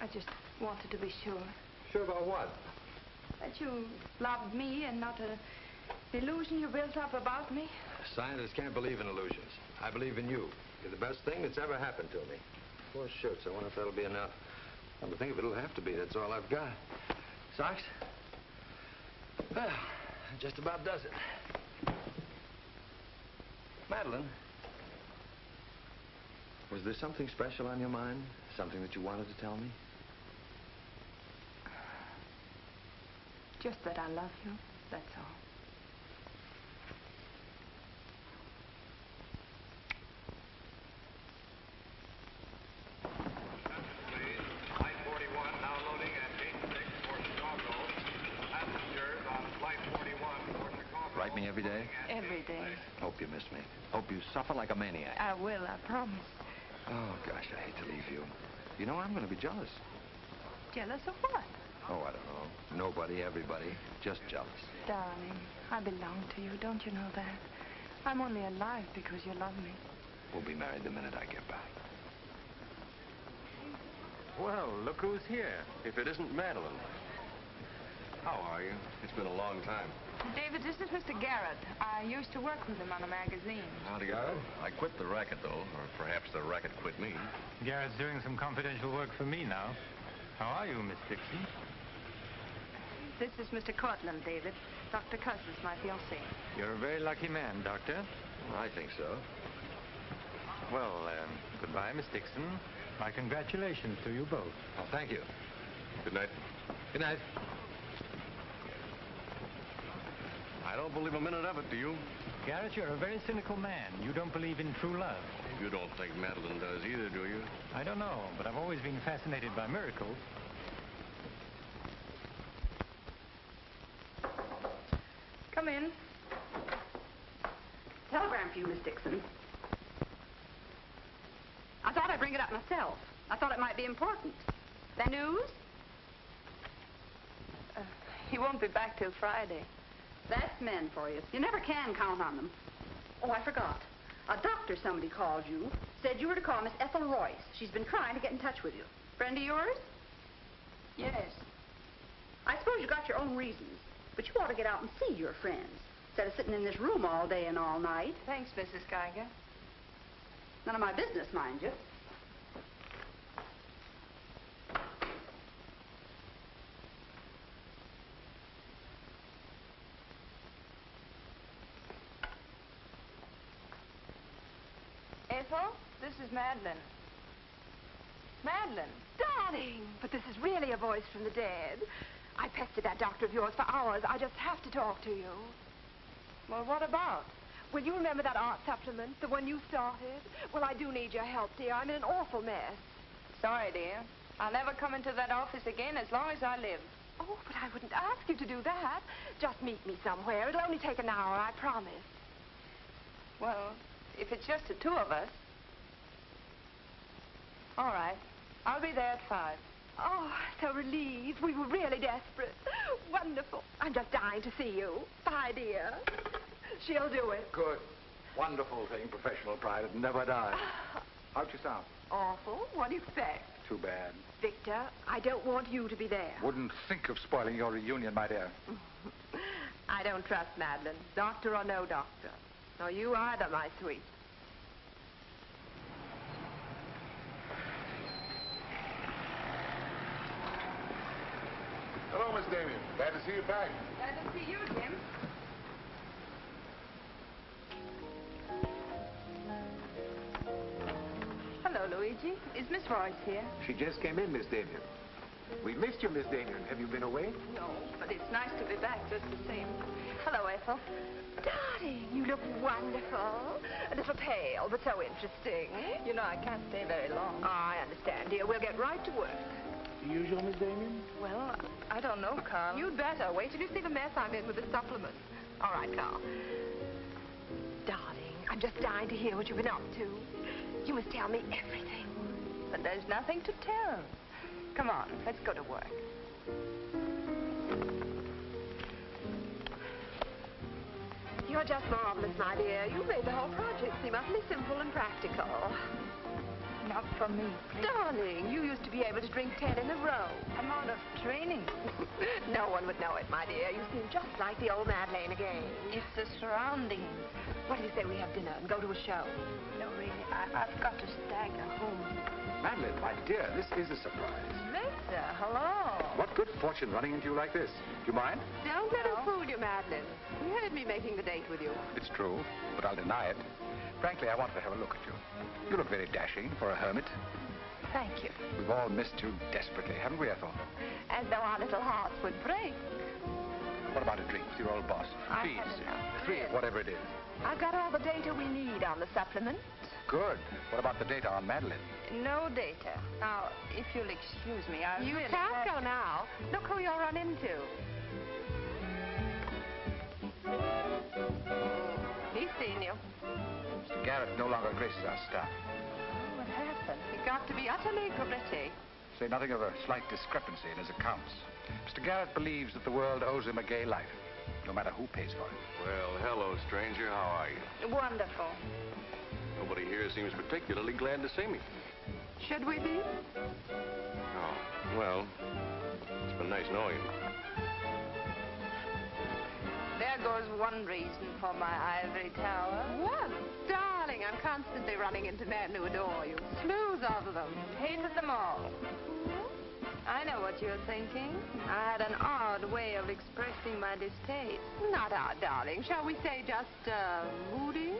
I just wanted to be sure. Sure about what? That you loved me and not an illusion you built up about me. Scientists can't believe in illusions. I believe in you. You're the best thing that's ever happened to me. 4 shirts. I wonder if that'll be enough. Come to think of it, it'll have to be. That's all I've got. Socks? Well, that just about does it. Madeleine, was there something special on your mind? Something that you wanted to tell me? Just that I love you, that's all. Write me every day? Every day. Hope you miss me. Hope you suffer like a maniac. I will, I promise. Oh, gosh, I hate to leave you. You know, I'm going to be jealous. Jealous of what? Oh, I don't know. Nobody, everybody. Just jealous. Darling, I belong to you, don't you know that? I'm only alive because you love me. We'll be married the minute I get back. Well, look who's here. If it isn't Madeleine. How are you? It's been a long time. David, this is Mr. Garrett. I used to work with him on a magazine. Howdy, Garrett. I quit the racket, though, or perhaps the racket quit me. Garrett's doing some confidential work for me now. How are you, Miss Dixon? This is Mr. Cortland, David. Dr. Cuss is my fiancé. You're a very lucky man, Doctor. I think so. Well, goodbye, Miss Dixon. My congratulations to you both. Oh, thank you. Good night. Good night. I don't believe a minute of it, do you? Garrett, you're a very cynical man. You don't believe in true love. You don't think Madeleine does either, do you? I don't know, but I've always been fascinated by miracles. Come in. Telegram for you, Miss Dixon. I thought I'd bring it up myself. I thought it might be important. The news? He won't be back till Friday. That's men for you. You never can count on them. Oh, I forgot. A doctor somebody called you, said you were to call Miss Ethel Royce. She's been trying to get in touch with you. Friend of yours? Yes. I suppose you got your own reasons, but you ought to get out and see your friends, instead of sitting in this room all day and all night. Thanks, Mrs. Geiger. None of my business, mind you. Ethel, this is Madeleine. Madeleine. Darling, but this is really a voice from the dead. I pestered that doctor of yours for hours. I just have to talk to you. Well, what about? Will you remember that art supplement, the one you started? Well, I do need your help, dear. I'm in an awful mess. Sorry, dear. I'll never come into that office again as long as I live. Oh, but I wouldn't ask you to do that. Just meet me somewhere. It'll only take an hour, I promise. Well, if it's just the two of us. All right. I'll be there at 5. Oh, so relieved. We were really desperate. Wonderful. I'm just dying to see you. Bye, dear. She'll do it. Good. Wonderful thing, professional pride. It never dies. How'd you sound? Awful. What do you expect? Too bad. Victor, I don't want you to be there. Wouldn't think of spoiling your reunion, my dear. I don't trust Madeleine, doctor or no doctor. Nor you either, my sweet. Hello, Miss Damien. Glad to see you back. Glad to see you, Jim. Hello, Luigi. Is Miss Royce here? She just came in, Miss Damien. We missed you, Miss Damien. Have you been away? No, but it's nice to be back just the same. Hello, Ethel. Darling, you look wonderful. A little pale, but so interesting. You know, I can't stay very long. Oh, I understand, dear. We'll get right to work. The usual, Miss Damien? Well, I don't know, Carl. You'd better. Wait till you see the mess I'm in with the supplements. All right, Carl. Darling, I'm just dying to hear what you've been up to. You must tell me everything. But there's nothing to tell. Come on, let's go to work. You're just marvelous, my dear. You made the whole project seem utterly simple and practical. Not for me, please. Darling, you used to be able to drink 10 in a row. I'm out of training. No one would know it, my dear. You seem just like the old Madeleine again. It's the surroundings. What do you say we have dinner and go to a show? No, really, I've got to stagger home. Madeleine, my dear, this is a surprise. Victor, hello. What good fortune running into you like this? Do you mind? Don't let him fool you, Madeleine. He heard me making the date with you. It's true, but I'll deny it. Frankly, I wanted to have a look at you. You look very dashing for a hermit. Thank you. We've all missed you desperately, haven't we, Ethel? As though our little hearts would break. What about a drink with your old boss? Please. Three, whatever it is. I've got all the data we need on the supplement. Good. What about the data on Madeleine? No data. Now, if you'll excuse me, I You really can't have go now. Look who you'll run into. He's seen you. Mr. Garrett no longer graces our staff. What happened? He got to be utterly gritty. Say nothing of a slight discrepancy in his accounts. Mr. Garrett believes that the world owes him a gay life, no matter who pays for it. Well, hello, stranger. How are you? Wonderful. Nobody here seems particularly glad to see me. Should we be? Oh, well, it's been nice knowing you. There goes one reason for my ivory tower. What? Darling, I'm constantly running into men who adore you. Slews of them. Hated them all. I know what you're thinking. I had an odd way of expressing my distaste. Not odd, darling. Shall we say just, moody?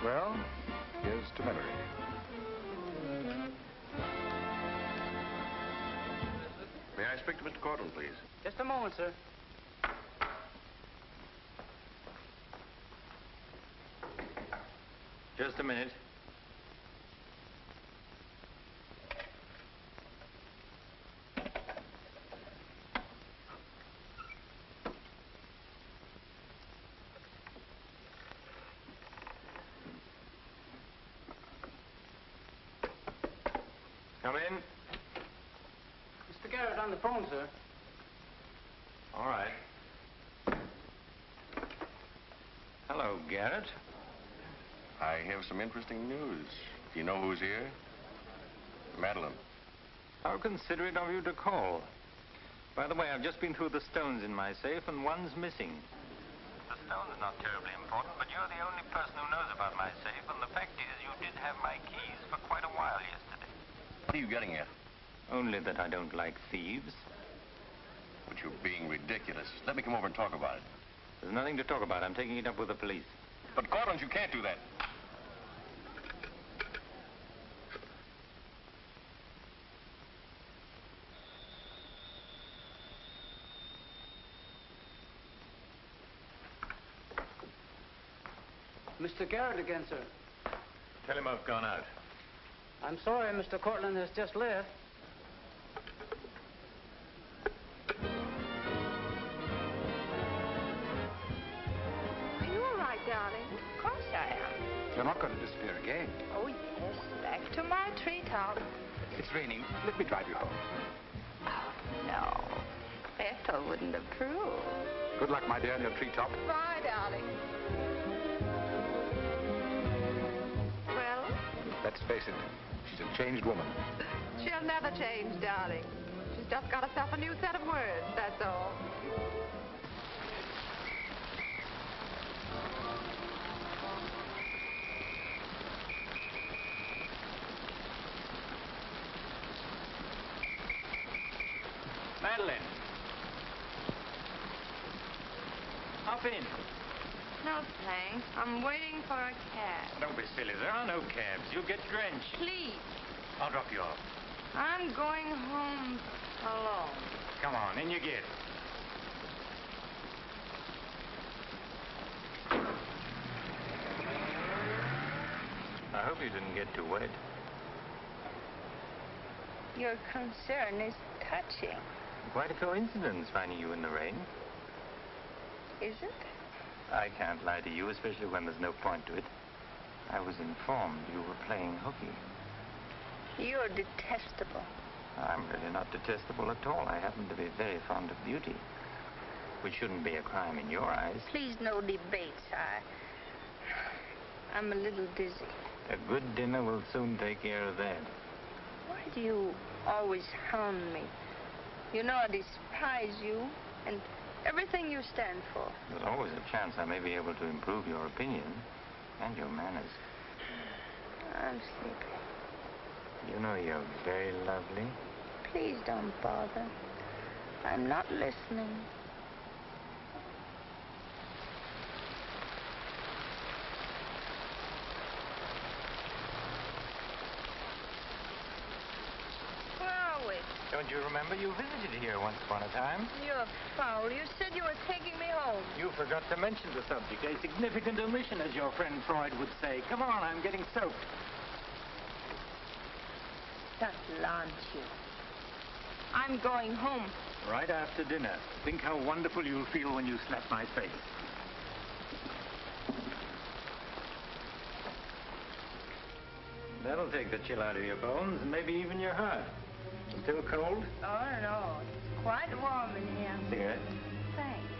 Well, here's to memory. May I speak to Mr. Cortland, please? Just a moment, sir. Just a minute. Come in. Mr. Garrett on the phone, sir. All right. Hello, Garrett. I have some interesting news. Do you know who's here? Madeleine. How considerate of you to call. By the way, I've just been through the stones in my safe, and one's missing. The stone's not terribly important, but you're the only person who knows about my safe, and the fact is you did have my keys for quite a while yesterday. What are you getting at? Only that I don't like thieves. But you're being ridiculous. Let me come over and talk about it. There's nothing to talk about. I'm taking it up with the police. But, Cortland, you can't do that. Mr. Garrett again, sir. Tell him I've gone out. I'm sorry, Mr. Cortland has just left. Are you all right, darling? Of course I am. You're not going to disappear again. Oh, yes. Back to my treetop. It's raining. Let me drive you home. Oh, no. Ethel wouldn't approve. Good luck, my dear, in your treetop. Bye, darling. Well? Let's face it, she's a changed woman. She'll never change, darling. She's just got herself a new set of words, that's all. Madeleine. Hop in. No, thanks. I'm waiting for a cab. Don't be silly. There are no cabs. You'll get drenched. Please. I'll drop you off. I'm going home alone. Come on, in you get. I hope you didn't get too wet. Your concern is touching. Quite a coincidence finding you in the rain. Is it? I can't lie to you, especially when there's no point to it. I was informed you were playing hooky. You're detestable. I'm really not detestable at all. I happen to be very fond of beauty, which shouldn't be a crime in your eyes. Please, no debates. I'm a little dizzy. A good dinner will soon take care of that. Why do you always hound me? You know I despise you and everything you stand for. There's always a chance I may be able to improve your opinion and your manners. I'm sleepy. You know you're very lovely. Please don't bother. I'm not listening. Where are we? Don't you remember you visited here once upon a time? You're foul. You said you were taking me home. You forgot to mention the subject. A significant omission, as your friend Freud would say. Come on, I'm getting soaked. That launch you. I'm going home. Right after dinner. Think how wonderful you'll feel when you slap my face. That'll take the chill out of your bones and maybe even your heart. Still cold? Oh, no. It's quite warm in here. Cigarette? Thanks.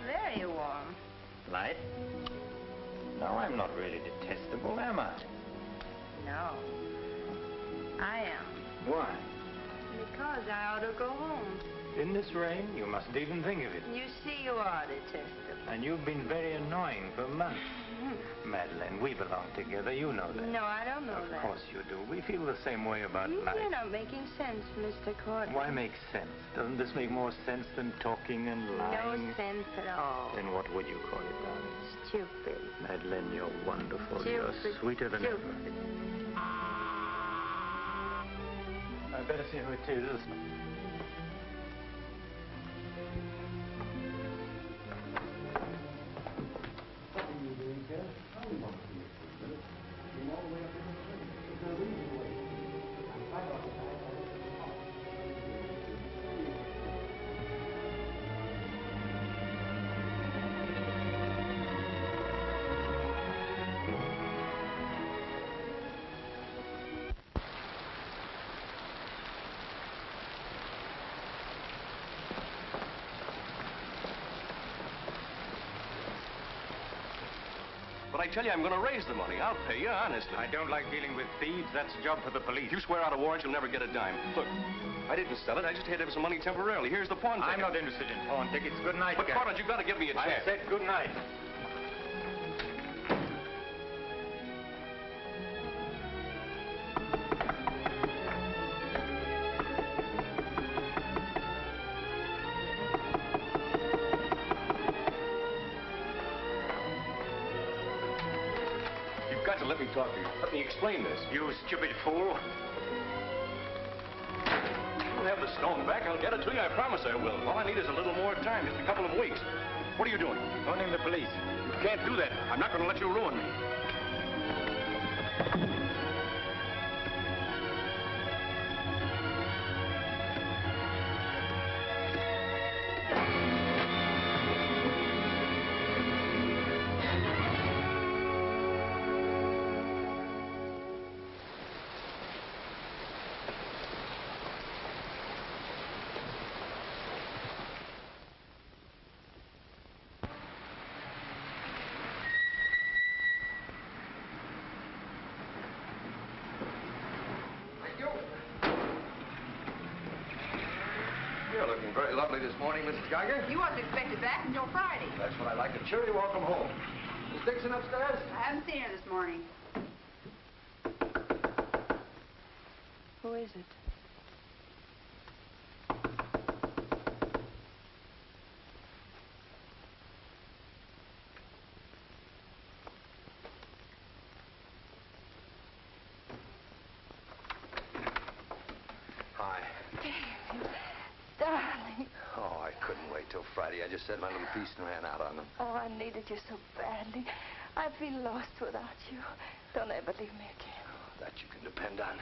Very warm. Light? No, I'm not really detestable, am I? No. I am. Why? Because I ought to go home. In this rain, you mustn't even think of it. You see, you are detestable. And you've been very annoying for months. Madeleine, we belong together. You know that. No, I don't know that. Of course you do. We feel the same way about life. You're not making sense, Mr. Courtney. Why make sense? Doesn't this make more sense than talking and lying? No sense at all. Then what would you call it, darling? Stupid. Madeleine, you're wonderful. Stupid. You're sweeter than ever. I'd better see who it is. But I tell you, I'm going to raise the money. I'll pay you, honestly. I don't like dealing with thieves. That's a job for the police. If you swear out a warrant, you'll never get a dime. Look, I didn't sell it. I just had to have some money temporarily. Here's the pawn ticket. I'm not interested in pawn tickets. Good night, But, Carter, you've got to give me a chance. I said good night. Let me talk to you. Let me explain this. You stupid fool. You'll have the stone back. I'll get it to you. I promise I will. All I need is a little more time, just a couple of weeks. What are you doing? Phoning the police. You can't do that. I'm not going to let you ruin me. You're looking very lovely this morning, Mrs. Geiger. You wasn't expected back until Friday. That's what I like. A cheery welcome home. Miss Dixon upstairs? I haven't seen her this morning. Who is it? Hi. Darling. Oh, I couldn't wait till Friday. I just said my little piece and ran out on them. Oh, I needed you so badly. I feel lost without you. Don't ever leave me again. Oh, that you can depend on.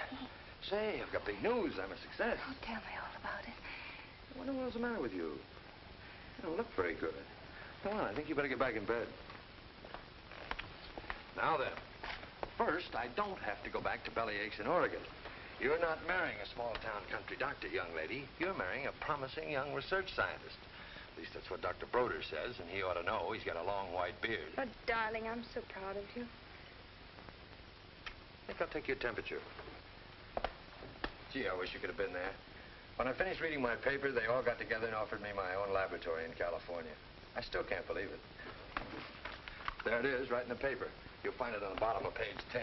Say, I've got big news. I'm a success. Oh, tell me all about it. I wonder what's the matter with you. You don't look very good. Come on, I think you better get back in bed. Now then, first, I don't have to go back to Bellyaches in Oregon. You're not marrying a small-town country doctor, young lady. You're marrying a promising young research scientist. At least that's what Dr. Broder says, and he ought to know. He's got a long white beard. But, darling, I'm so proud of you. I think I'll take your temperature. Gee, I wish you could have been there. When I finished reading my paper, they all got together and offered me my own laboratory in California. I still can't believe it. There it is, right in the paper. You'll find it on the bottom of page 10.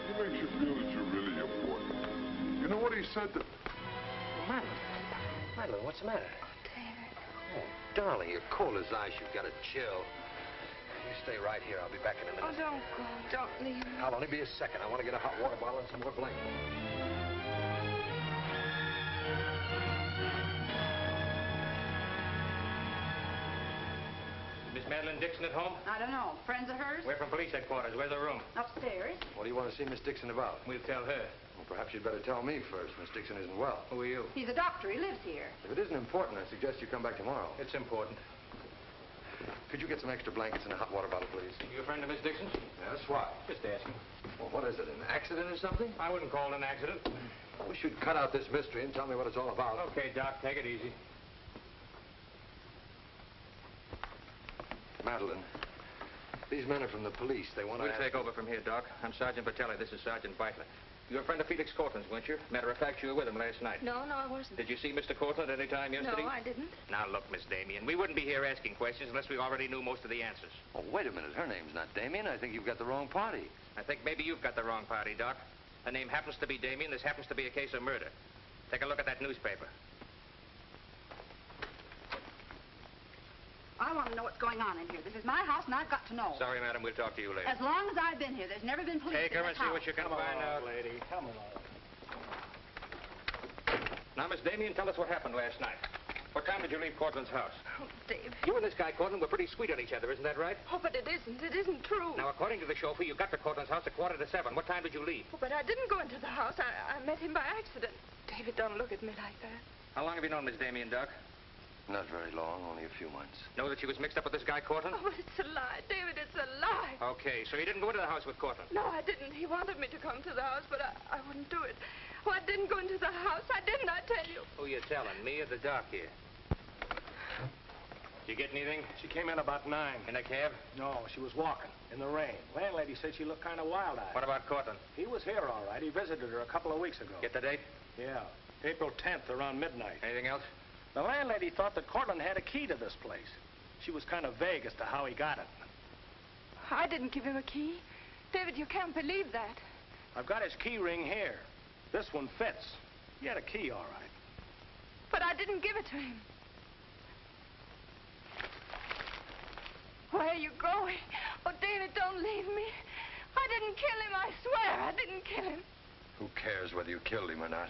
He makes you feel that you're really important. You know what he said to... Madeleine, what's the matter? David. Oh, darling, you're cold as ice. You've got a chill. You stay right here. I'll be back in a minute. Oh, don't go. Don't leave me. I'll only be a second. I want to get a hot water bottle and some more blankets. Miss Madeleine Dixon at home? I don't know. Friends of hers? We're from police headquarters. Where's the room? Upstairs. What do you want to see Miss Dixon about? We'll tell her. Well, perhaps you'd better tell me first. Miss Dixon isn't well. Who are you? He's a doctor. He lives here. If it isn't important, I suggest you come back tomorrow. It's important. Could you get some extra blankets and a hot water bottle, please? You a friend of Miss Dixon's? Yes, why? Just asking. Well, what is it, an accident or something? I wouldn't call it an accident. We should cut out this mystery and tell me what it's all about. Okay, Doc, take it easy. Madeleine, these men are from the police. They want to... We'll take over from here, Doc. I'm Sergeant Patelli. This is Sergeant Beitler. You're a friend of Felix Cortland's, weren't you? Matter of fact, you were with him last night. No, I wasn't. Did you see Mr. Cortland any time yesterday? No, I didn't. Now, look, Miss Damien, we wouldn't be here asking questions unless we already knew most of the answers. Oh, wait a minute. Her name's not Damien. I think you've got the wrong party. I think maybe you've got the wrong party, Doc. Her name happens to be Damien. This happens to be a case of murder. Take a look at that newspaper. I want to know what's going on in here. This is my house, and I've got to know. Sorry, madam. We'll talk to you later. As long as I've been here, there's never been police Take in her this and see house. what you can find out. lady. Come along. Now, Miss Damien, tell us what happened last night. What time did you leave Cortland's house? Oh, David. You and this guy, Cortland, were pretty sweet on each other, isn't that right? Oh, but it isn't. It isn't true. Now, according to the chauffeur, you got to Cortland's house at 6:45. What time did you leave? Oh, but I didn't go into the house. I met him by accident. David, don't look at me like that. How long have you known Miss Damien, Doc? Not very long, only a few months. Know that she was mixed up with this guy, Cortland? Oh, but it's a lie. David, it's a lie. Okay, so you didn't go into the house with Cortland? No, I didn't. He wanted me to come to the house, but I wouldn't do it. Oh, I didn't go into the house. I didn't, I tell you. Who you telling, me or the doc here? Did you get anything? She came in about 9. In a cab? No, she was walking in the rain. Landlady said she looked kind of wild-eyed. What about Cortland? He was here, all right. He visited her a couple of weeks ago. Get the date? Yeah, April 10th, around midnight. Anything else? The landlady thought that Cortland had a key to this place. She was kind of vague as to how he got it. I didn't give him a key. David, you can't believe that. I've got his key ring here. This one fits. He had a key, all right. But I didn't give it to him. Where are you going? Oh, David, don't leave me. I didn't kill him, I swear. I didn't kill him. Who cares whether you killed him or not?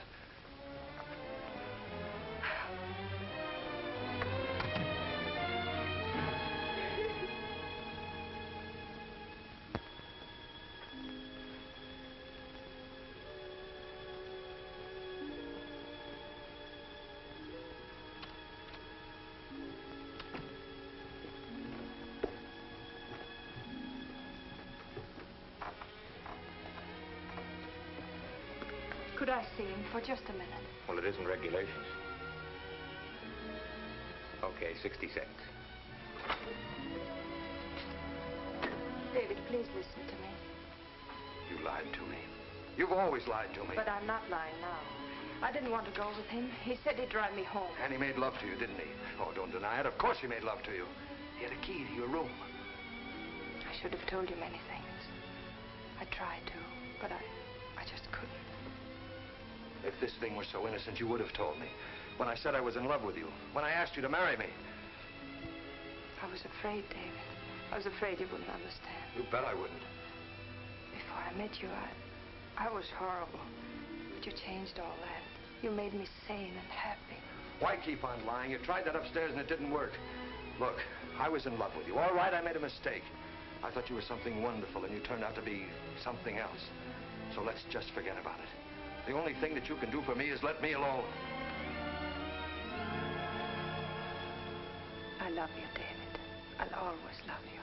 Could I see him for just a minute? Well, it isn't regulations. Okay, 60 seconds. David, please listen to me. You lied to me. You've always lied to me. But I'm not lying now. I didn't want to go with him. He said he'd drive me home. And he made love to you, didn't he? Oh, don't deny it. Of course he made love to you. He had a key to your room. I should have told you many things. I tried to, but I just couldn't. If this thing were so innocent, you would have told me. When I said I was in love with you. When I asked you to marry me. I was afraid, David. I was afraid you wouldn't understand. You bet I wouldn't. Before I met you, I was horrible. But you changed all that. You made me sane and happy. Why keep on lying? You tried that upstairs and it didn't work. Look, I was in love with you. All right, I made a mistake. I thought you were something wonderful, and you turned out to be something else. So let's just forget about it. The only thing that you can do for me is let me alone. I love you, David. I'll always love you.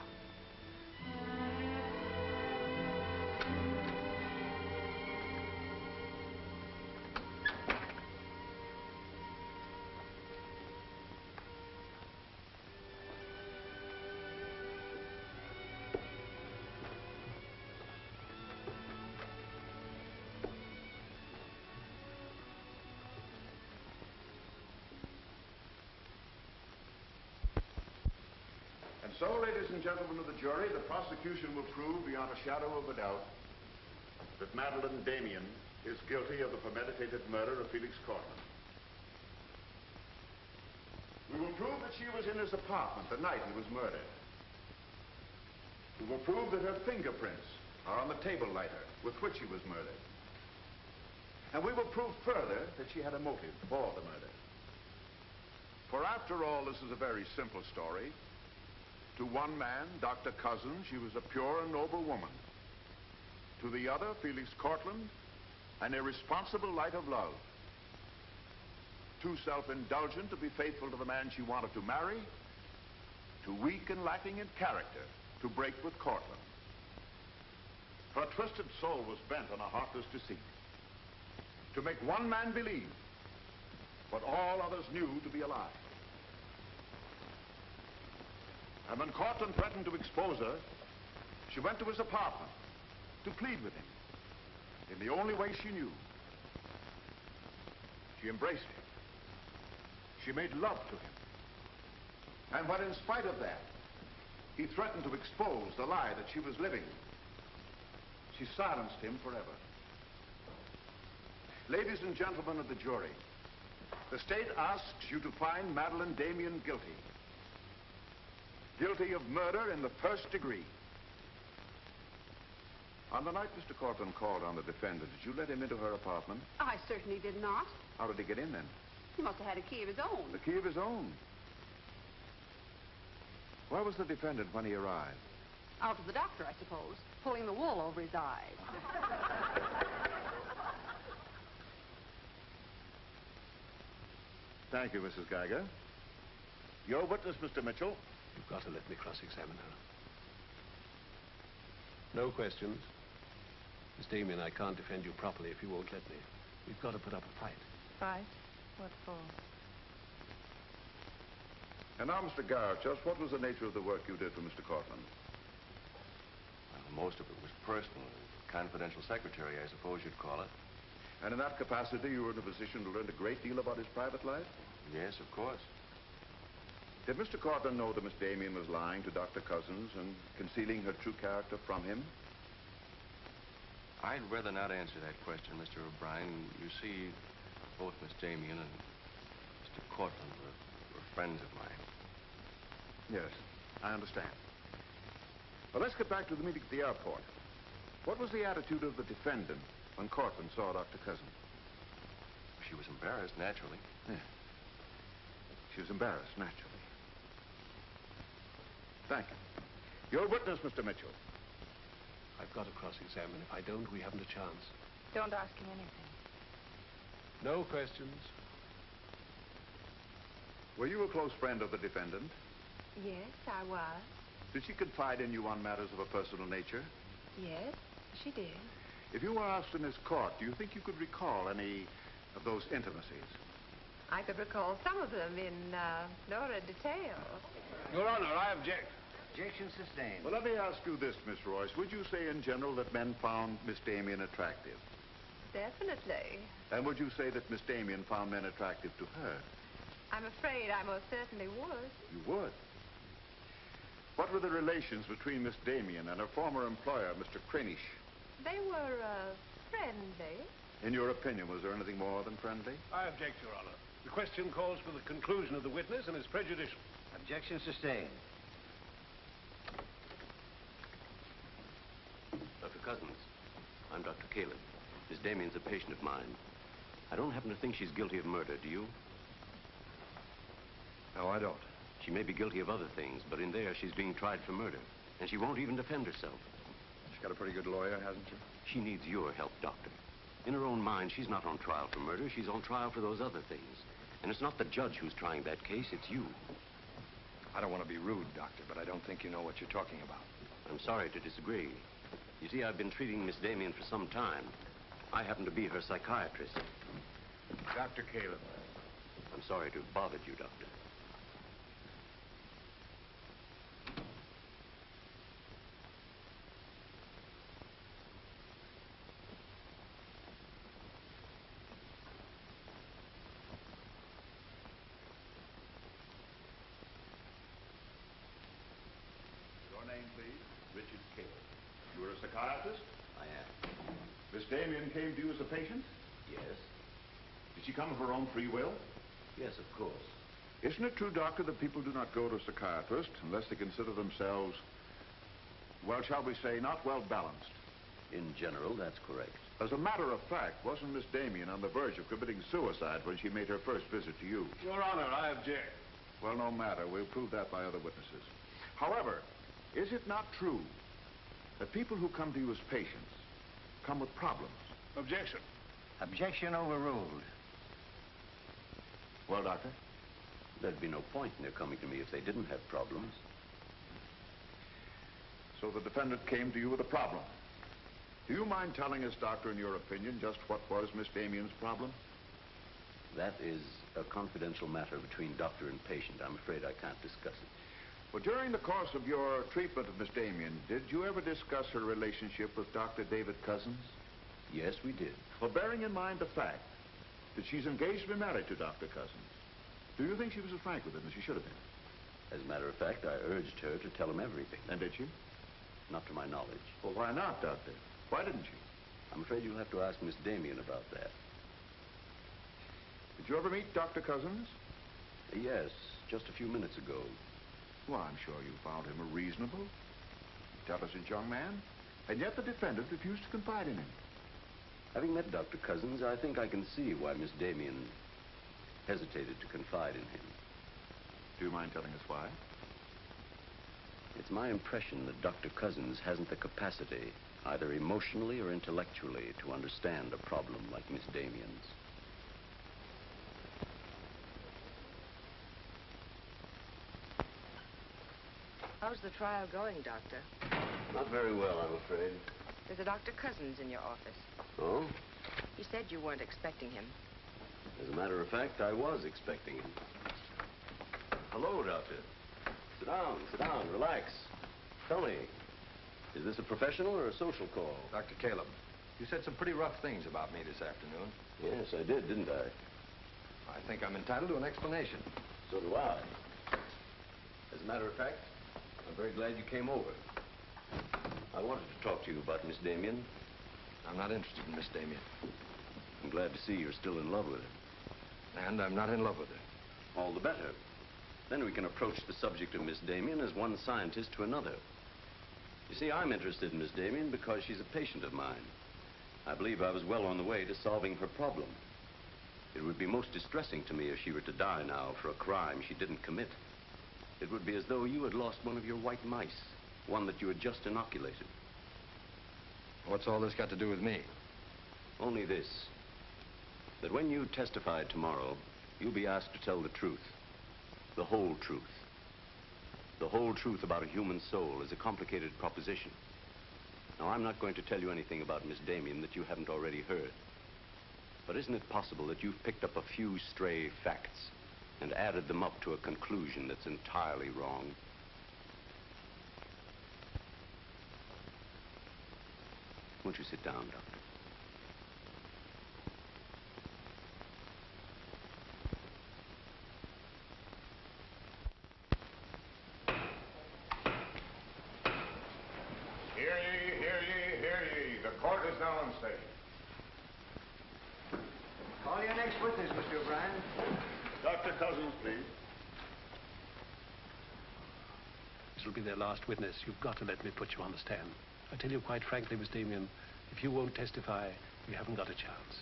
So, ladies and gentlemen of the jury, the prosecution will prove beyond a shadow of a doubt that Madeleine Damien is guilty of the premeditated murder of Felix Cortland. We will prove that she was in his apartment the night he was murdered. We will prove that her fingerprints are on the table lighter with which he was murdered. And we will prove further that she had a motive for the murder. For after all, this is a very simple story. To one man, Dr. Cousins, she was a pure and noble woman. To the other, Felix Cortland, an irresponsible light of love. Too self-indulgent to be faithful to the man she wanted to marry. Too weak and lacking in character to break with Cortland. Her twisted soul was bent on a heartless deceit. To make one man believe what all others knew to be a lie. And when Cortland threatened to expose her, she went to his apartment to plead with him in the only way she knew. She embraced him. She made love to him. And when, in spite of that, he threatened to expose the lie that she was living, she silenced him forever. Ladies and gentlemen of the jury, the state asks you to find Madeleine Damien guilty. Guilty of murder in the first degree. On the night Mr. Cortland called on the defendant, did you let him into her apartment? I certainly did not. How did he get in then? He must have had a key of his own. The key of his own? Where was the defendant when he arrived? Out with the doctor, I suppose, pulling the wool over his eyes. Thank you, Mrs. Geiger. Your witness, Mr. Mitchell. You've got to let me cross-examine her. No questions. Miss Damien, I can't defend you properly if you won't let me. We've got to put up a fight. Fight? What for? And now, Mr. Garchus, what was the nature of the work you did for Mr. Cortland? Well, most of it was personal. Confidential secretary, I suppose you'd call it. And in that capacity, you were in a position to learn a great deal about his private life? Yes, of course. Did Mr. Cortland know that Miss Damien was lying to Dr. Cousins and concealing her true character from him? I'd rather not answer that question, Mr. O'Brien. You see, both Miss Damien and Mr. Cortland were friends of mine. Yes, I understand. Well, let's get back to the meeting at the airport. What was the attitude of the defendant when Cortland saw Dr. Cousins? She was embarrassed, naturally. Yeah. She was embarrassed, naturally. Thank you. Your witness, Mr. Mitchell. I've got to cross-examine. If I don't, we haven't a chance. Don't ask him anything. No questions. Were you a close friend of the defendant? Yes, I was. Did she confide in you on matters of a personal nature? Yes, she did. If you were asked in this court, do you think you could recall any of those intimacies? I could recall some of them in no detail. Your Honor, I object. Objection sustained. Well, let me ask you this, Miss Royce. Would you say in general that men found Miss Damien attractive? Definitely. And would you say that Miss Damien found men attractive to her? I'm afraid I most certainly would. You would? What were the relations between Miss Damien and her former employer, Mr. Cranish? They were friendly. In your opinion, was there anything more than friendly? I object, Your Honor. The question calls for the conclusion of the witness and is prejudicial. Objection sustained. Dr. Cousins, I'm Dr. Kalin. Miss Damien's a patient of mine. I don't happen to think she's guilty of murder, do you? No, I don't. She may be guilty of other things, but in there she's being tried for murder. And she won't even defend herself. She's got a pretty good lawyer, hasn't she? She needs your help, Doctor. In her own mind, she's not on trial for murder. She's on trial for those other things. And it's not the judge who's trying that case, it's you. I don't want to be rude, Doctor, but I don't think you know what you're talking about. I'm sorry to disagree. You see, I've been treating Miss Damien for some time. I happen to be her psychiatrist. Dr. Caleb. I'm sorry to have bothered you, Doctor. Your name, please? Richard Caleb. You are a psychiatrist? I am. Miss Damien came to you as a patient? Yes. Did she come of her own free will? Yes, of course. Isn't it true, Doctor, that people do not go to a psychiatrist unless they consider themselves, well, shall we say, not well balanced? In general, that's correct. As a matter of fact, wasn't Miss Damien on the verge of committing suicide when she made her first visit to you? Your Honor, I object. Well, no matter. We'll prove that by other witnesses. However, is it not true that people who come to you as patients come with problems? Objection. Objection overruled. Well, Doctor? There'd be no point in their coming to me if they didn't have problems. So the defendant came to you with a problem. Do you mind telling us, Doctor, in your opinion, just what was Miss Damien's problem? That is a confidential matter between doctor and patient. I'm afraid I can't discuss it. Well, during the course of your treatment of Miss Damien, did you ever discuss her relationship with Dr. David Cousins? Yes, we did. Well, bearing in mind the fact that she's engaged to be married to Dr. Cousins, do you think she was as frank with him as she should have been? As a matter of fact, I urged her to tell him everything. And did she? Not to my knowledge. Well, why not, Doctor? Why didn't she? I'm afraid you'll have to ask Miss Damien about that. Did you ever meet Dr. Cousins? Yes, just a few minutes ago. Well, I'm sure you found him a reasonable, intelligent young man, and yet the defendant refused to confide in him. Having met Dr. Cousins, I think I can see why Miss Damien hesitated to confide in him. Do you mind telling us why? It's my impression that Dr. Cousins hasn't the capacity, either emotionally or intellectually, to understand a problem like Miss Damien's. How's the trial going, Doctor? Not very well, I'm afraid. There's a Dr. Cousins in your office. Oh? He said you weren't expecting him. As a matter of fact, I was expecting him. Hello, Doctor. Sit down, relax. Tell me, is this a professional or a social call? Dr. Caleb, you said some pretty rough things about me this afternoon. Yes, I did, didn't I? I think I'm entitled to an explanation. So do I. As a matter of fact, I'm very glad you came over. I wanted to talk to you about Miss Damien. I'm not interested in Miss Damien. I'm glad to see you're still in love with her. And I'm not in love with her. All the better. Then we can approach the subject of Miss Damien as one scientist to another. You see, I'm interested in Miss Damien because she's a patient of mine. I believe I was well on the way to solving her problem. It would be most distressing to me if she were to die now for a crime she didn't commit. It would be as though you had lost one of your white mice, one that you had just inoculated. What's all this got to do with me? Only this, that when you testify tomorrow, you'll be asked to tell the truth. The whole truth. The whole truth about a human soul is a complicated proposition. Now, I'm not going to tell you anything about Miss Damien that you haven't already heard. But isn't it possible that you've picked up a few stray facts and added them up to a conclusion that's entirely wrong? Won't you sit down, Doctor? Hear ye, hear ye, hear ye. The court is now in session. Call your next witness, Mr. O'Brien. Dr. Cousins, please. This will be their last witness. You've got to let me put you on the stand. I tell you quite frankly, Miss Damien, if you won't testify, you haven't got a chance.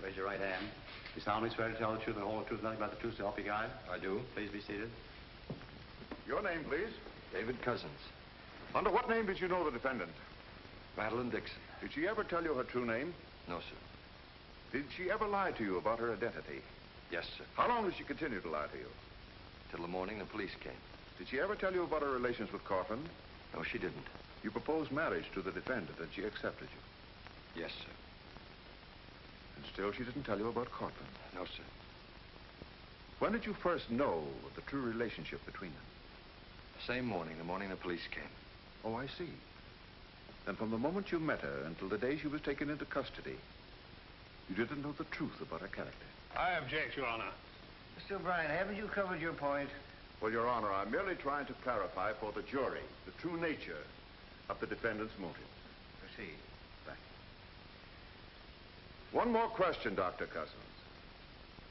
Raise your right hand. You solemnly swear to tell the truth and the whole truth, nothing but the truth, so help you God? I do. Please be seated. Your name, please? David Cousins. Under what name did you know the defendant? Madeleine Dixon. Did she ever tell you her true name? No, sir. Did she ever lie to you about her identity? Yes, sir. How long did she continue to lie to you? Till the morning the police came. Did she ever tell you about her relations with Cortland? No, she didn't. You proposed marriage to the defendant and she accepted you? Yes, sir. And still she didn't tell you about Cortland? No, sir. When did you first know of the true relationship between them? The same morning, the morning the police came. Oh, I see. Then from the moment you met her until the day she was taken into custody, you didn't know the truth about her character. I object, Your Honor. Mr. O'Brien, haven't you covered your point? Well, Your Honor, I'm merely trying to clarify for the jury the true nature of the defendant's motive. Proceed. Thank you. One more question, Dr. Cousins.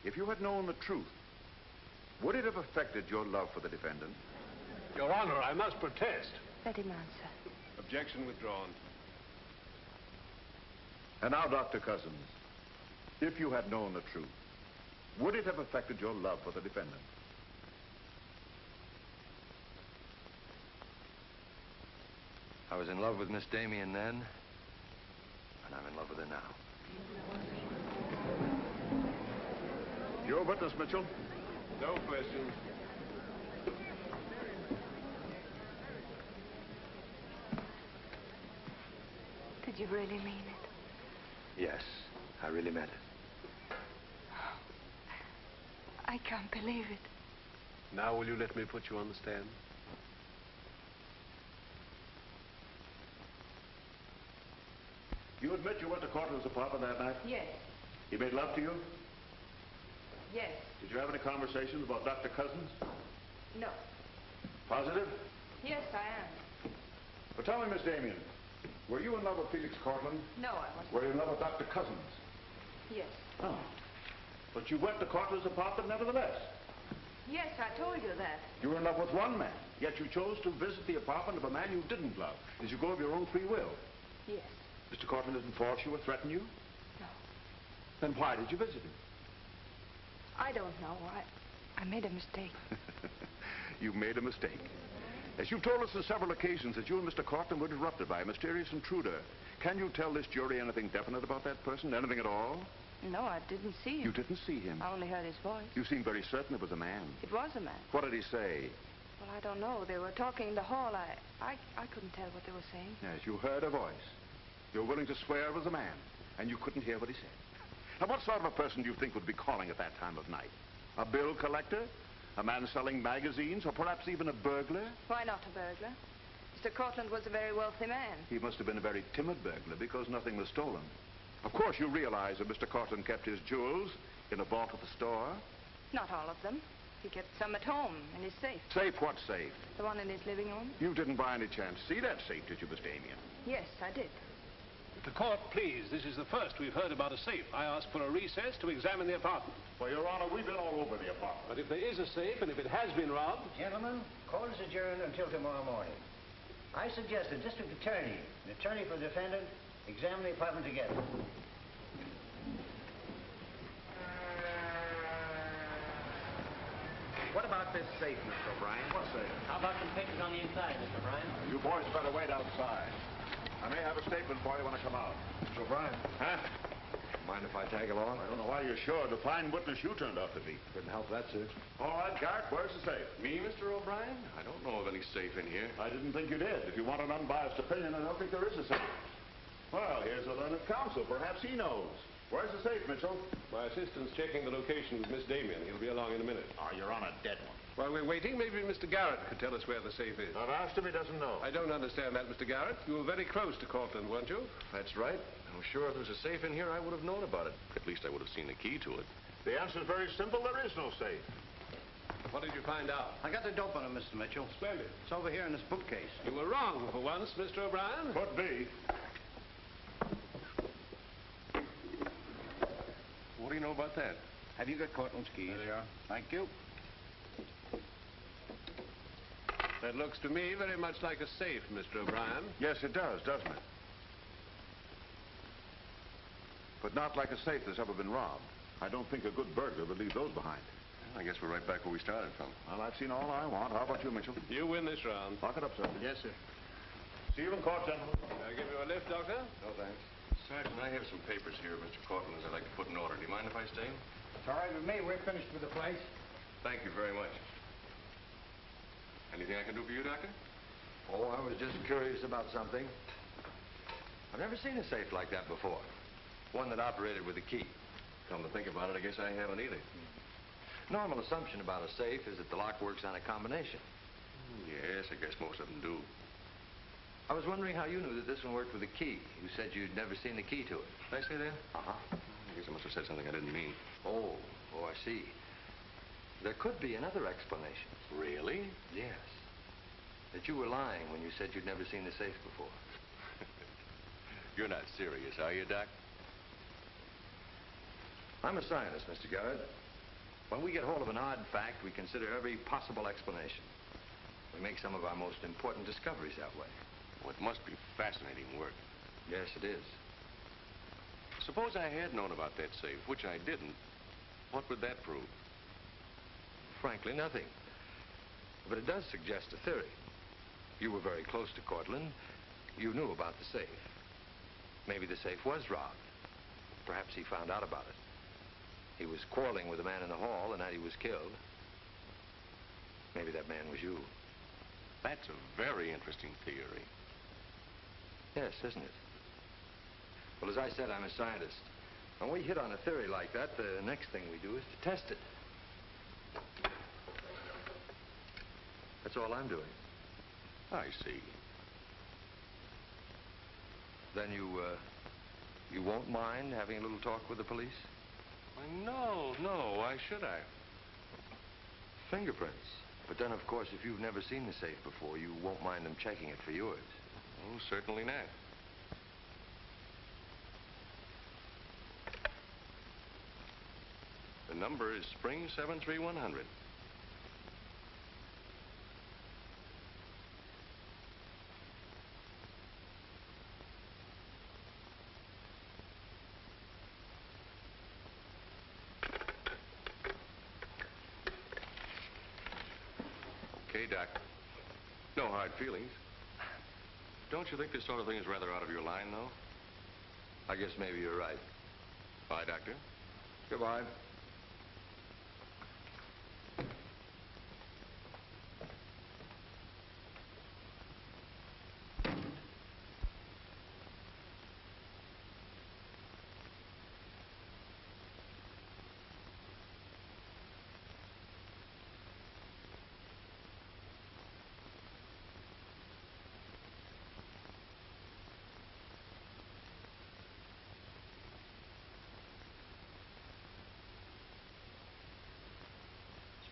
If you had known the truth, would it have affected your love for the defendant? Your Honor, I must protest. Let him answer. Objection withdrawn. And now, Dr. Cousins, if you had known the truth, would it have affected your love for the defendant? I was in love with Miss Damien then, and I'm in love with her now. Your witness, Mitchell. No questions. Did you really mean it? Yes, I really meant it. I can't believe it. Now will you let me put you on the stand? You admit you went to Cortland's apartment that night? Yes. He made love to you? Yes. Did you have any conversations about Dr. Cousins? No. Positive? Yes, I am. But tell me, Miss Damien, were you in love with Felix Cortland? No, I wasn't. Were you in love with Dr. Cousins? Yes. Oh. But you went to Cortland's apartment nevertheless. Yes, I told you that. You were in love with one man, yet you chose to visit the apartment of a man you didn't love. Did you go of your own free will? Yes. Mr. Cortland didn't force you or threaten you? No. Then why did you visit him? I don't know. I made a mistake. You made a mistake. As you've told us on several occasions that you and Mr. Cortland were interrupted by a mysterious intruder. Can you tell this jury anything definite about that person? Anything at all? No, I didn't see him. You didn't see him? I only heard his voice. You seem very certain it was a man. It was a man. What did he say? Well, I don't know. They were talking in the hall. I couldn't tell what they were saying. Yes, you heard a voice. You're willing to swear it was a man, and you couldn't hear what he said. Now, what sort of a person do you think would be calling at that time of night? A bill collector? A man selling magazines? Or perhaps even a burglar? Why not a burglar? Mr. Cortland was a very wealthy man. He must have been a very timid burglar because nothing was stolen. Of course, you realize that Mr. Cortland kept his jewels in a vault at the store? Not all of them. He kept some at home in his safe. Safe? What safe? The one in his living room. You didn't by any chance see that safe, did you, Miss Damien? Yes, I did. The court, please. This is the first we've heard about a safe. I ask for a recess to examine the apartment. Well, Your Honor, we've been all over the apartment. But if there is a safe, and if it has been robbed... Gentlemen, court is adjourned until tomorrow morning. I suggest the district attorney and attorney for the defendant examine the apartment together. What about this safe, Mr. O'Brien? What safe? How about some pictures on the inside, Mr. O'Brien? You boys better wait outside. I may have a statement for you when I come out. Mr. O'Brien. Huh? Mind if I tag along? I don't know why you're sure. The fine witness you turned out to be. Couldn't help that, sir. All right, Garrett, where's the safe? Me, Mr. O'Brien? I don't know of any safe in here. I didn't think you did. If you want an unbiased opinion, I don't think there is a safe. Well, here's a learned counsel. Perhaps he knows. Where's the safe, Mitchell? My assistant's checking the location with Miss Damien. He'll be along in a minute. Oh, you're on a dead one. While we're waiting, maybe Mr. Garrett could tell us where the safe is. I've asked him, he doesn't know. I don't understand that, Mr. Garrett. You were very close to Cortland, weren't you? That's right. I'm sure if there was a safe in here, I would have known about it. At least I would have seen the key to it. The answer's very simple. There is no safe. What did you find out? I got the dope on him, Mr. Mitchell. Splendid. It's over here in this bookcase. You were wrong for once, Mr. O'Brien. Could be. What do you know about that? Have you got Cortland's keys? There they are. Thank you. That looks to me very much like a safe, Mr. O'Brien. Yes, it does, doesn't it? But not like a safe that's ever been robbed. I don't think a good burglar would leave those behind. I guess we're right back where we started from. Well, I've seen all I want. How about you, Mitchell? You win this round. Lock it up, sir. Yes, sir. See you in court, gentlemen. Can I give you a lift, Doctor? No, thanks. Sergeant, I have some papers here of Mr. Cortland's I'd like to put in order. Do you mind if I stay? It's all right with me. We're finished with the place. Thank you very much. Anything I can do for you, Doctor? Oh, I was just curious about something. I've never seen a safe like that before. One that operated with a key. Come to think about it, I guess I haven't either. Normal assumption about a safe is that the lock works on a combination. Yes, I guess most of them do. I was wondering how you knew that this one worked with a key. You said you'd never seen the key to it. Did I say that? Uh-huh. I guess I must have said something I didn't mean. Oh, I see. There could be another explanation. Really? Yes. That you were lying when you said you'd never seen the safe before. You're not serious, are you, Doc? I'm a scientist, Mr. Garrett. When we get hold of an odd fact, we consider every possible explanation. We make some of our most important discoveries that way. Well, it must be fascinating work. Yes, it is. Suppose I had known about that safe, which I didn't. What would that prove? Frankly, nothing. But it does suggest a theory. You were very close to Cortland. You knew about the safe. Maybe the safe was robbed. Perhaps he found out about it. He was quarreling with a man in the hall the night he was killed. Maybe that man was you. That's a very interesting theory. Yes, isn't it? Well, as I said, I'm a scientist. When we hit on a theory like that, the next thing we do is to test it. That's all I'm doing. I see. Then you won't mind having a little talk with the police? Why, no. Why should I? Fingerprints. But then, of course, if you've never seen the safe before, you won't mind them checking it for yours. Oh, certainly not. The number is Spring 73100. Okay, Doc. No hard feelings. Don't you think this sort of thing is rather out of your line, though? I guess maybe you're right. Bye, Doctor. Goodbye.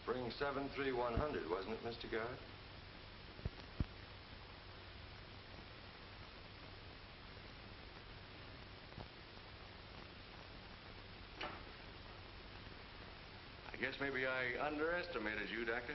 Spring 73100, wasn't it, Mr. Garrett? I guess maybe I underestimated you, Doctor.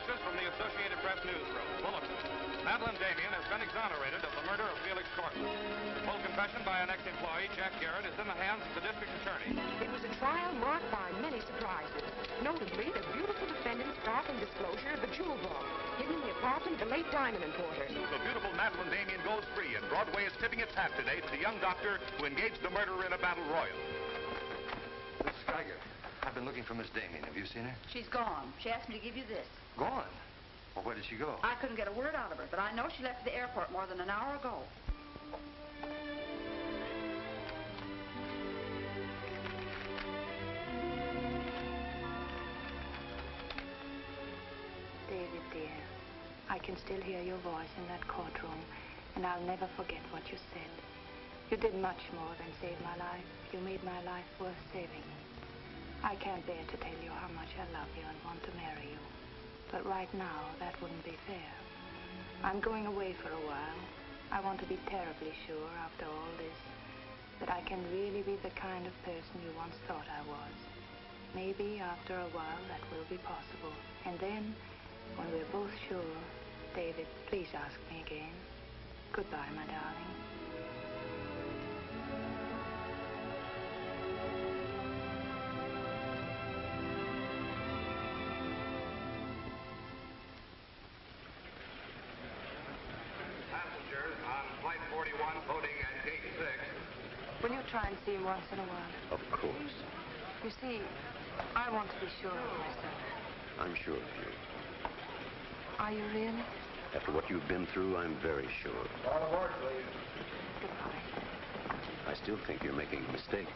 From the Associated Press newsroom. Bulletin. Madeleine Damien has been exonerated of the murder of Felix Cortland. Full confession by an ex-employee, Jack Garrett, is in the hands of the district attorney. It was a trial marked by many surprises. Notably, the beautiful defendant's startling disclosure of the jewel vault hidden in the apartment of the late diamond importer. The beautiful Madeleine Damien goes free, and Broadway is tipping its hat today to the young doctor who engaged the murderer in a battle royal. Miss Geiger, I've been looking for Miss Damien. Have you seen her? She's gone. She asked me to give you this. Gone? Well, where did she go? I couldn't get a word out of her, but I know she left the airport more than an hour ago. I can still hear your voice in that courtroom, and I'll never forget what you said. You did much more than save my life. You made my life worth saving. I can't bear to tell you how much I love you and want to marry you. But right now, that wouldn't be fair. I'm going away for a while. I want to be terribly sure, after all this, that I can really be the kind of person you once thought I was. Maybe after a while that will be possible. And then, when we're both sure, David, please ask me again. Goodbye, my darling. Passengers on Flight 41 boarding at Gate 6. Will you try and see him once in a while? Of course. You see, I want to be sure of myself. I'm sure of you. Are you really? After what you've been through, I'm very sure. All aboard, please. Goodbye. I still think you're making a mistake.